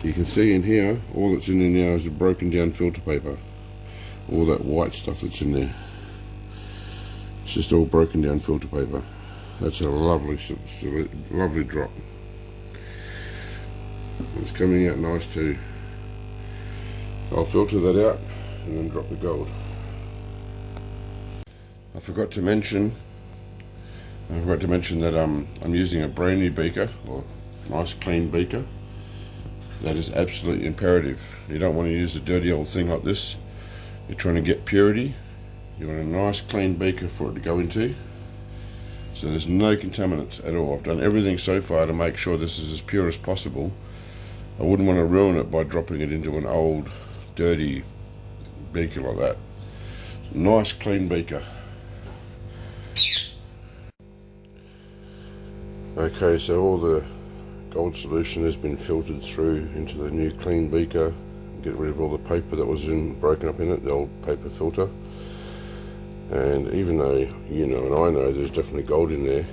You can see in here, all that's in there now is a broken down filter paper. All that white stuff that's in there, it's just all broken down filter paper. That's a lovely drop. It's coming out nice too. I'll filter that out and then drop the gold. I forgot to mention that I'm using a brand new beaker, or nice clean beaker. That is absolutely imperative. You don't want to use a dirty old thing like this. You're trying to get purity. You want a nice clean beaker for it to go into. So there's no contaminants at all. I've done everything so far to make sure this is as pure as possible. I wouldn't want to ruin it by dropping it into an old, dirty beaker like that. Nice clean beaker. Okay, so all the gold solution has been filtered through into the new clean beaker. Get rid of all the paper that was broken up in it, the old paper filter. And even though you know and I know there's definitely gold in there,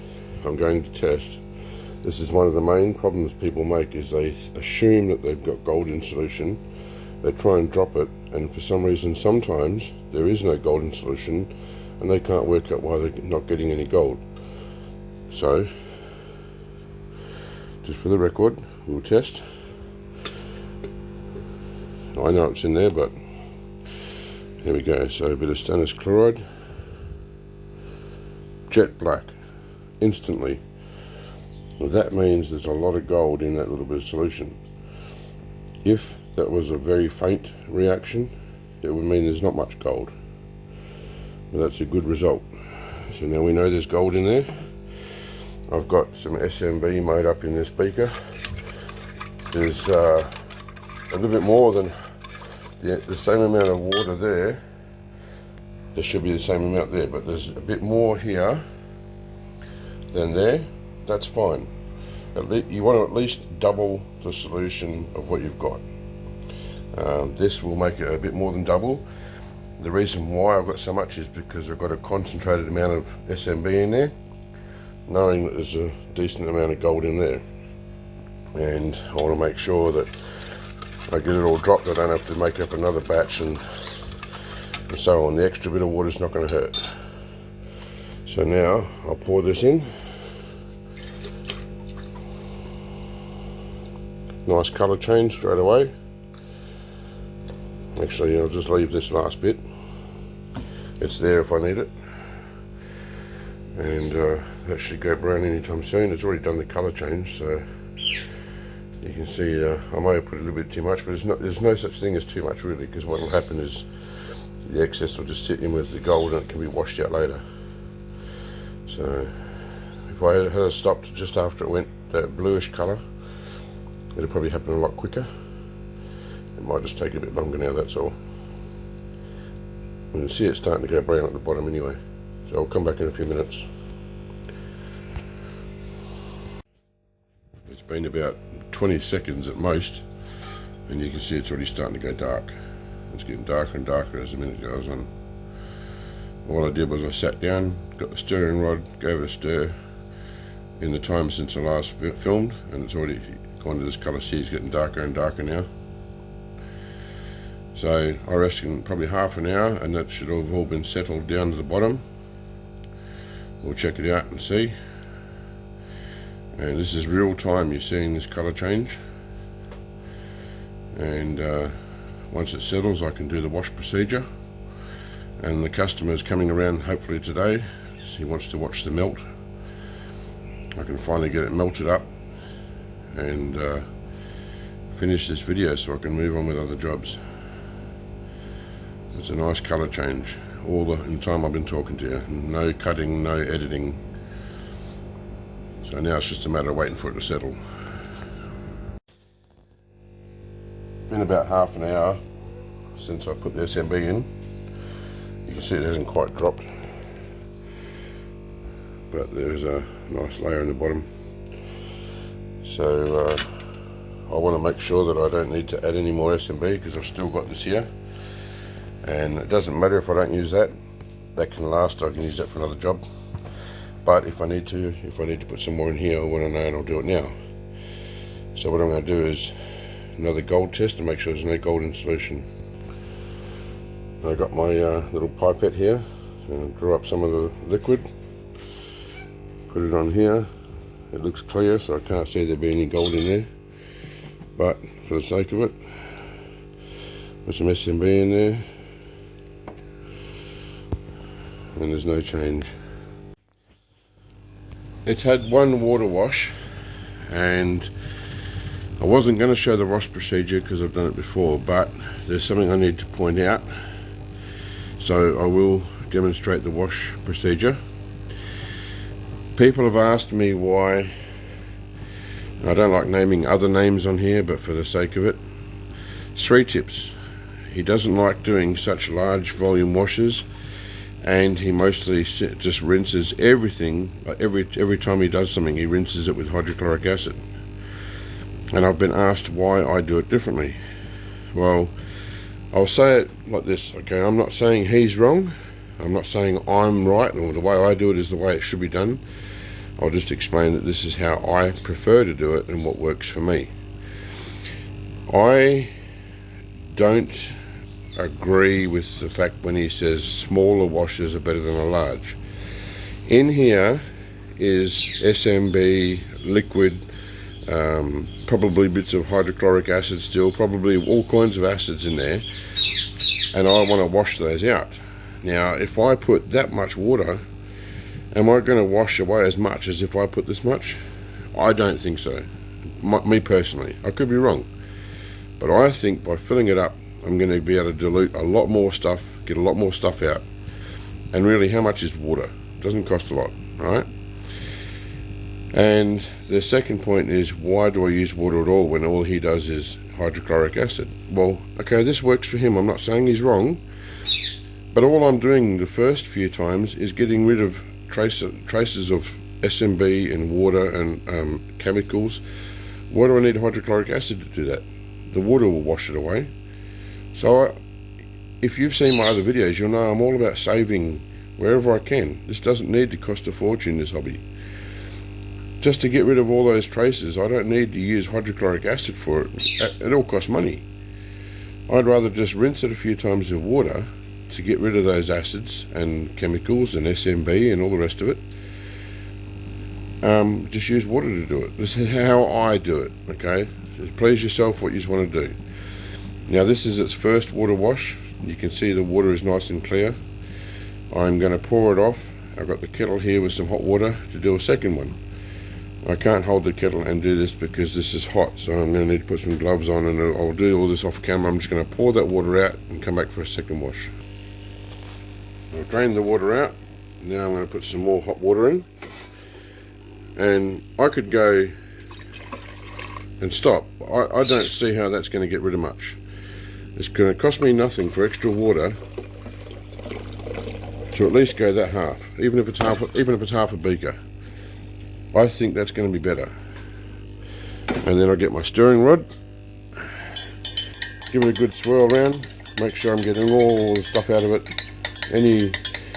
I'm going to test. This is one of the main problems people make, is they assume that they've got gold in solution. They try and drop it, and for some reason sometimes there is no gold in solution and they can't work out why they're not getting any gold. So just for the record, we'll test. I know it's in there, but here we go. So a bit of stannous chloride, jet black, instantly. Well, that means there's a lot of gold in that little bit of solution. If that was a very faint reaction, it would mean there's not much gold. But that's a good result. So now we know there's gold in there. I've got some SMB made up in this beaker. There's a little bit more than the same amount of water there. There should be the same amount there, but there's a bit more here than there. That's fine. You want to at least double the solution of what you've got. This will make it a bit more than double. The reason why I've got so much is because I've got a concentrated amount of SMB in there, knowing that there's a decent amount of gold in there. And I want to make sure that I get it all dropped. I don't have to make up another batch and so on. The extra bit of water is not going to hurt. So now I'll pour this in. Nice colour change straight away. Actually, I'll just leave this last bit. It's there if I need it. And that should go brown anytime soon. It's already done the colour change, so you can see I may have put a little bit too much, but there's no such thing as too much really, because what will happen is the excess will just sit in with the gold and it can be washed out later. So if I had stopped just after it went that bluish colour, it'll probably happen a lot quicker. It might just take a bit longer now, that's all. You can see it's starting to go brown at the bottom anyway, so I'll come back in a few minutes. It's been about 20 seconds at most, and you can see it's already starting to go dark. It's getting darker and darker as the minute goes on. What I did was I sat down, got the stirring rod, gave it a stir in the time since I last filmed, and it's already gone to this colour. See, it's getting darker and darker now. So I reckon probably half an hour and that should have all been settled down to the bottom. We'll check it out and see. And this is real time, you're seeing this colour change. And once it settles, I can do the wash procedure. And the customer is coming around hopefully today. He wants to watch the melt. I can finally get it melted up and finish this video so I can move on with other jobs. It's a nice colour change all the time I've been talking to you. No cutting, no editing. So now it's just a matter of waiting for it to settle. Been about half an hour since I put the SMB in. You can see it hasn't quite dropped, but there's a nice layer in the bottom. So I want to make sure that I don't need to add any more SMB because I've still got this here. And it doesn't matter if I don't use that. That can last. I can use that for another job. But if I need to put some more in here, I want to know, and I'll do it now. So what I'm going to do is another gold test to make sure there's no gold in solution. I've got my little pipette here. So I'll draw up some of the liquid. Put it on here. It looks clear, so I can't see there being any gold in there. But for the sake of it, put some SMB in there. And there's no change. It's had one water wash, and I wasn't going to show the wash procedure because I've done it before, but there's something I need to point out, so I will demonstrate the wash procedure. People have asked me why. I don't like naming other names on here, but for the sake of it, sreetips. He doesn't like doing such large volume washes, and he mostly just rinses everything. Every time he does something, he rinses it with hydrochloric acid. And I've been asked why I do it differently. Well, I'll say it like this, okay? I'm not saying he's wrong. I'm not saying I'm right, or the way I do it is the way it should be done. I'll just explain that this is how I prefer to do it and what works for me. I don't agree with the fact when he says smaller washes are better than a large. In here is SMB, liquid, probably bits of hydrochloric acid still, probably all kinds of acids in there, and I want to wash those out. Now, if I put that much water, am I going to wash away as much as if I put this much? I don't think so. Me personally. I could be wrong. But I think by filling it up, I'm going to be able to dilute a lot more stuff, get a lot more stuff out. And really, how much is water? It doesn't cost a lot, right? And the second point is, why do I use water at all when all he does is hydrochloric acid? Well, okay, this works for him. I'm not saying he's wrong. But all I'm doing the first few times is getting rid of traces of SMB and water and chemicals. Why do I need hydrochloric acid to do that? The water will wash it away. So if you've seen my other videos, you'll know I'm all about saving wherever I can. This doesn't need to cost a fortune, this hobby. Just to get rid of all those traces, I don't need to use hydrochloric acid for it. It all costs money. I'd rather just rinse it a few times with water to get rid of those acids and chemicals and SMB and all the rest of it. Just use water to do it. This is how I do it, okay? Just please yourself what you want to do. Now this is its first water wash. You can see the water is nice and clear. I'm going to pour it off. I've got the kettle here with some hot water to do a second one. I can't hold the kettle and do this because this is hot, so I'm going to need to put some gloves on, and I'll do all this off camera. I'm just going to pour that water out and come back for a second wash. I've drained the water out. Now I'm going to put some more hot water in, and I could go and stop. I don't see how that's going to get rid of much. It's going to cost me nothing for extra water to at least go that half, even if it's half a beaker. I think that's going to be better. And then I'll get my stirring rod, give it a good swirl around, make sure I'm getting all the stuff out of it. Any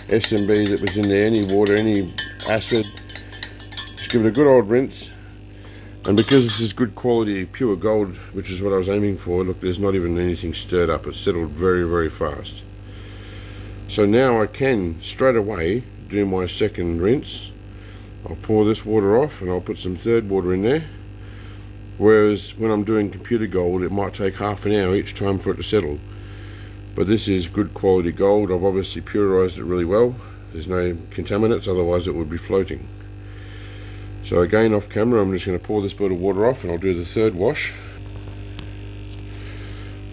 SMB that was in there, any water, any acid, just give it a good old rinse. And because this is good quality pure gold, which is what I was aiming for, look, there's not even anything stirred up. It's settled very, very fast. So now I can straight away do my second rinse. I'll pour this water off and I'll put some third water in there. Whereas when I'm doing computer gold, it might take half an hour each time for it to settle. But this is good quality gold. I've obviously purized it really well. There's no contaminants, otherwise it would be floating. So again, off camera, I'm just going to pour this bit of water off and I'll do the third wash.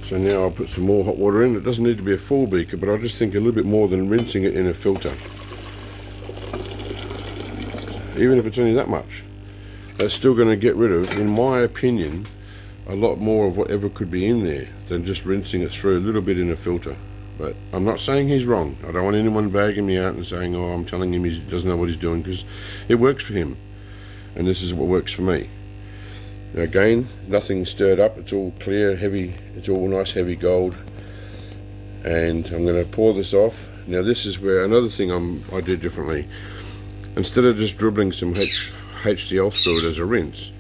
So now I'll put some more hot water in. It doesn't need to be a full beaker, but I just think a little bit more than rinsing it in a filter. Even if it's only that much, that's still going to get rid of, in my opinion, a lot more of whatever could be in there than just rinsing it through a little bit in a filter. But I'm not saying he's wrong. I don't want anyone bagging me out and saying, oh, I'm telling him he doesn't know what he's doing, because it works for him. And this is what works for me. Now again, nothing stirred up. It's all clear, heavy. It's all nice, heavy gold. And I'm going to pour this off. Now this is where another thing I did differently. Instead of just dribbling some HCl through it as a rinse,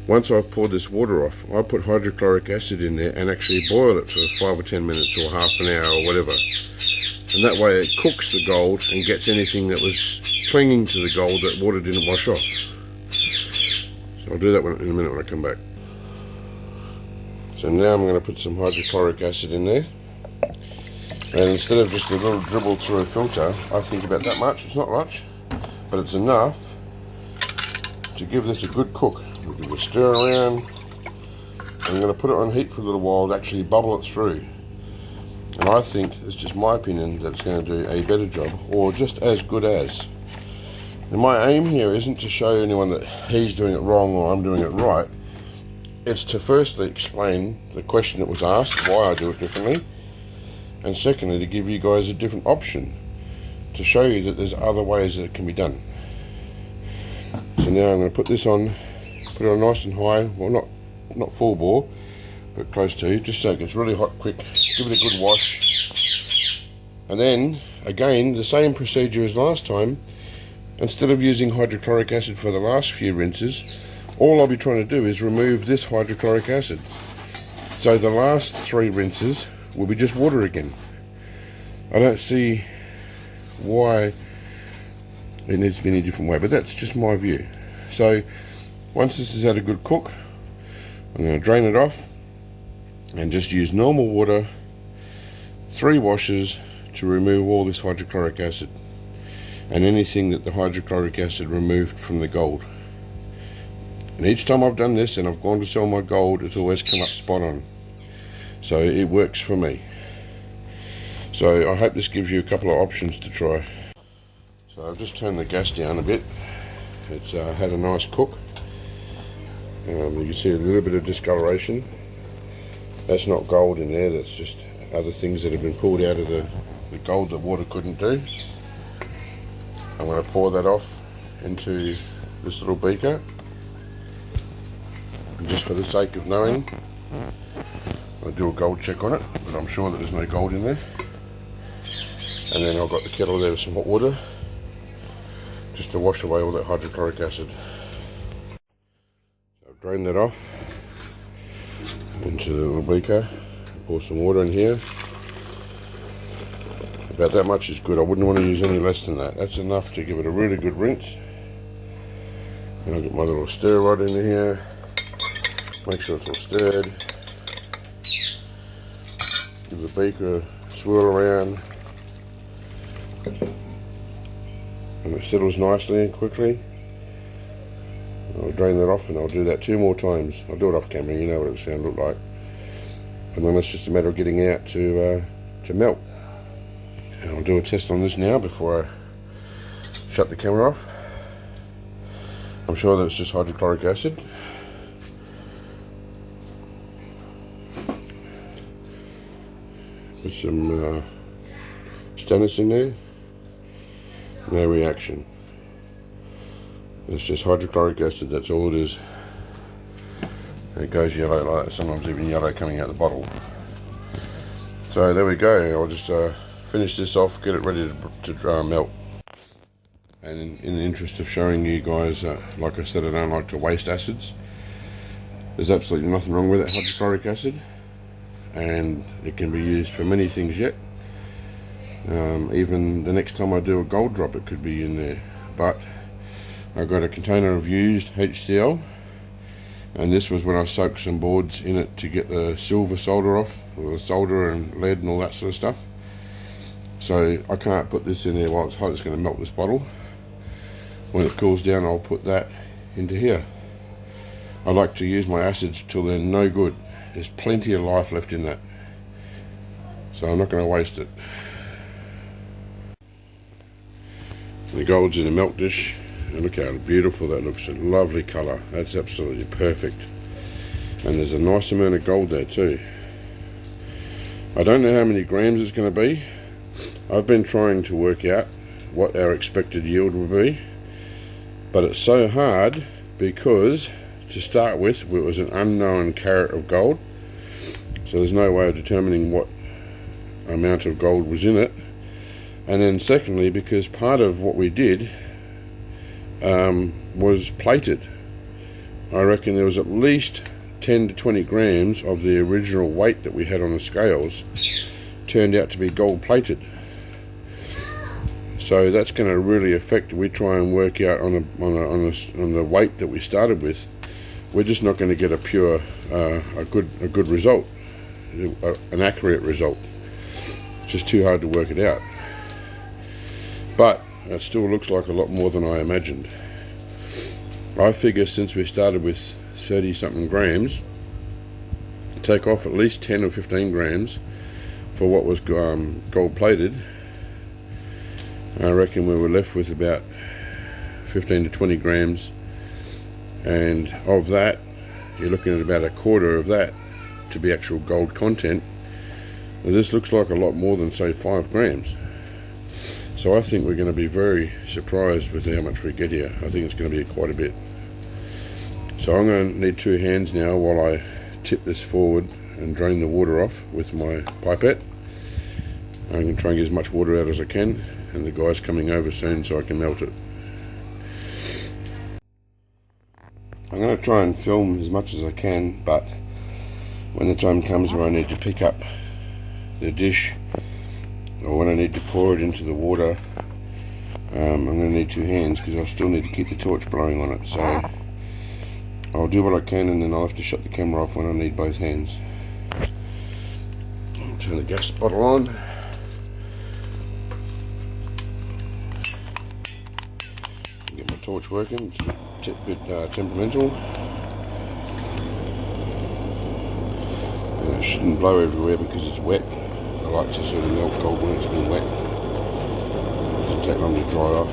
once I've poured this water off, I put hydrochloric acid in there and actually boil it for 5 or 10 minutes or half an hour or whatever. And that way it cooks the gold and gets anything that was clinging to the gold that water didn't wash off. So I'll do that in a minute when I come back. So now I'm going to put some hydrochloric acid in there. And instead of just a little dribble through a filter, I think about that much. It's not much, but it's enough to give this a good cook. We'll give it a stir around. I'm going to put it on heat for a little while to actually bubble it through. And I think, it's just my opinion, that it's going to do a better job, or just as good as. And my aim here isn't to show anyone that he's doing it wrong or I'm doing it right. It's to firstly explain the question that was asked, why I do it differently, and secondly to give you guys a different option, to show you that there's other ways that it can be done. So now I'm going to put this on, put it on nice and high, well not full bore, but close to, just so it gets really hot quick. Give it a good wash, and then again the same procedure as last time. Instead of using hydrochloric acid for the last few rinses, all I'll be trying to do is remove this hydrochloric acid. So the last 3 rinses will be just water again. I don't see why it needs to be any different way, but that's just my view. So once this has had a good cook, I'm going to drain it off and just use normal water, 3 washes, to remove all this hydrochloric acid and anything that the hydrochloric acid removed from the gold. And each time I've done this and I've gone to sell my gold, it's always come up spot on. So it works for me. So I hope this gives you a couple of options to try. So I've just turned the gas down a bit. It's had a nice cook. You can see a little bit of discoloration. That's not gold in there, that's just other things that have been pulled out of the gold that water couldn't do. I'm going to pour that off into this little beaker. And just for the sake of knowing, I'll do a gold check on it, but I'm sure that there's no gold in there. And then I've got the kettle there with some hot water, just to wash away all that hydrochloric acid. So I've drained that off into the little beaker, pour some water in here. About that much is good. I wouldn't want to use any less than that. That's enough to give it a really good rinse. And I'll get my little stir rod in here, make sure it's all stirred. Give the beaker a swirl around, and it settles nicely and quickly. I'll drain that off and I'll do that 2 more times. I'll do it off camera, you know what it's going to look like. And then it's just a matter of getting out to melt. And I'll do a test on this now before I shut the camera off. I'm sure that it's just hydrochloric acid. Put some stannous in there. No reaction. It's just hydrochloric acid, that's all it is. And it goes yellow like that, sometimes even yellow coming out the bottle. So there we go. I'll just finish this off, get it ready to melt. And in the interest of showing you guys, like I said, I don't like to waste acids. There's absolutely nothing wrong with it, hydrochloric acid, and it can be used for many things yet. Even the next time I do a gold drop, it could be in there. But I've got a container of used HCl, and this was when I soaked some boards in it to get the silver solder off, or the solder and lead and all that sort of stuff. So I can't put this in there while it's hot, it's going to melt this bottle. When it cools down, I'll put that into here. I like to use my acids till they're no good. There's plenty of life left in that, so I'm not going to waste it. The gold's in a melt dish, and look how beautiful that looks. A lovely colour. That's absolutely perfect. And there's a nice amount of gold there too. I don't know how many grams it's going to be. I've been trying to work out what our expected yield will be, but it's so hard because to start with it was an unknown carat of gold, so there's no way of determining what amount of gold was in it. And then secondly, because part of what we did was plated. I reckon there was at least 10 to 20 grams of the original weight that we had on the scales turned out to be gold plated. So that's going to really affect. We try and work out on the weight that we started with. We're just not going to get a pure, a good result, an accurate result. It's just too hard to work it out. But it still looks like a lot more than I imagined. I figure since we started with 30 something grams, take off at least 10 or 15 grams for what was gold plated, I reckon we were left with about 15 to 20 grams, and of that you're looking at about a quarter of that to be actual gold content. Now, this looks like a lot more than say 5 grams. So I think we're going to be very surprised with how much we get here. I think it's going to be quite a bit. So I'm going to need 2 hands now while I tip this forward and drain the water off with my pipette. I'm going to try and get as much water out as I can, and the guy's coming over soon so I can melt it. I'm going to try and film as much as I can, but when the time comes where I need to pick up the dish, or when I need to pour it into the water, I'm going to need 2 hands because I still need to keep the torch blowing on it. So I'll do what I can, and then I'll have to shut the camera off when I need both hands. I'll turn the gas bottle on. Get my torch working. It's a bit temperamental. And it shouldn't blow everywhere because it's wet. I like to sort of melt gold when it's been wet. It doesn't take long to dry off.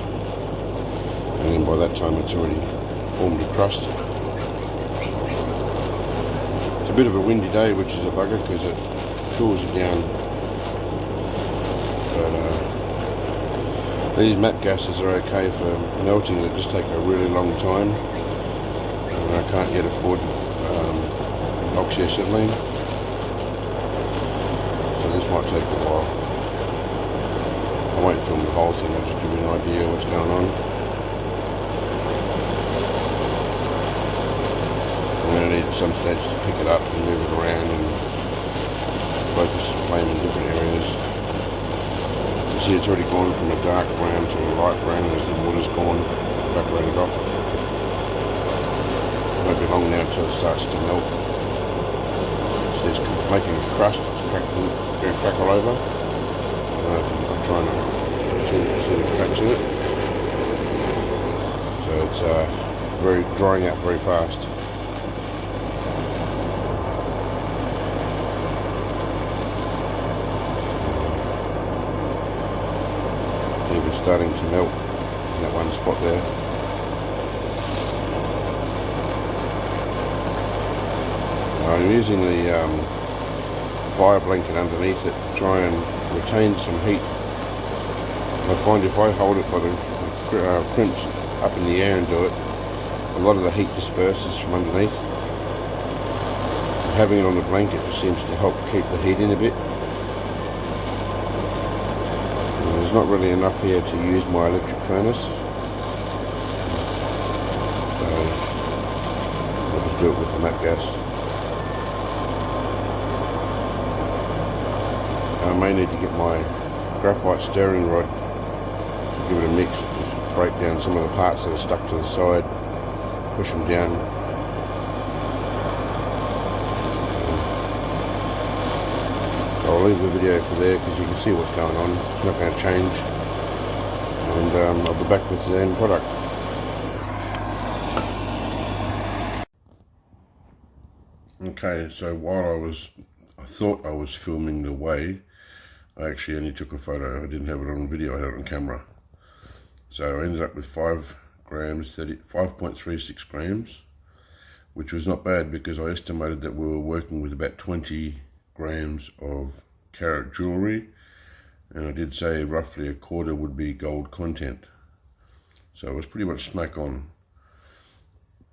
And then by that time it's already formed a crust. It's a bit of a windy day, which is a bugger because it cools it down. But these matte gases are okay for melting. They just take a really long time. And I can't yet afford oxyacetylene. This might take a while. I won't film the whole thing, I'll just give you an idea of what's going on. I'm going to need at some stage to pick it up and move it around and focus the flame in different areas. You see it's already gone from a dark brown to a light brown as the water's gone, evaporated off. It won't be long now until it starts to melt. So it's making a crust, it's going to crack all over. I'm trying to see the cracks in it. So it's drying out very fast. Even starting to melt in that one spot there. I'm using the fire blanket underneath it to try and retain some heat. I find if I hold it by the crimps up in the air and do it, a lot of the heat disperses from underneath. And having it on the blanket just seems to help keep the heat in a bit. And there's not really enough here to use my electric furnace, so I'll just do it with the matte gas. I may need to get my graphite stirring rod to give it a mix, just break down some of the parts that are stuck to the side, push them down. So I'll leave the video for there because you can see what's going on. It's not going to change, and I'll be back with the end product. Okay, so while I thought I was filming the whey, I actually only took a photo. I didn't have it on video, I had it on camera. So I ended up with 5 grams, 5.36 grams, which was not bad because I estimated that we were working with about 20 grams of karat jewellery, and I did say roughly a quarter would be gold content. So it was pretty much smack on.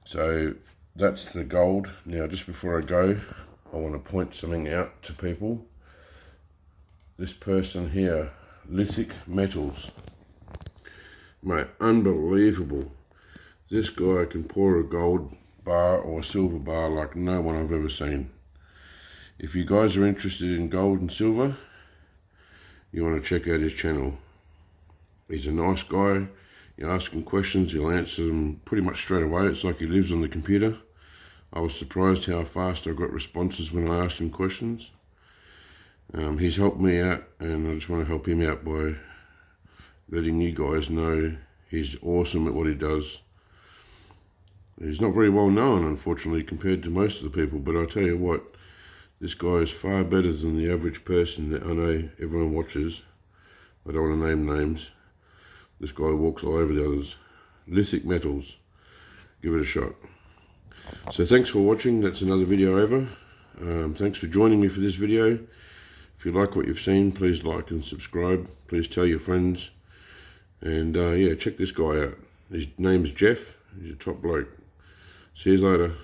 So that's the gold. Now just before I go, I want to point something out to people. This person here, Lithic Metals. Mate, unbelievable. This guy can pour a gold bar or a silver bar like no one I've ever seen. If you guys are interested in gold and silver, you want to check out his channel. He's a nice guy. You ask him questions, he'll answer them pretty much straight away. It's like he lives on the computer. I was surprised how fast I got responses when I asked him questions. He's helped me out, and I just want to help him out by letting you guys know he's awesome at what he does. He's not very well known, unfortunately, compared to most of the people, but I'll tell you what, this guy is far better than the average person that I know everyone watches. I don't want to name names. This guy walks all over the others. lithic metals. Give it a shot. So thanks for watching. That's another video over. Thanks for joining me for this video. If you like what you've seen, please like and subscribe. Please tell your friends. And yeah, check this guy out. His name's Jeff. He's a top bloke. See you later.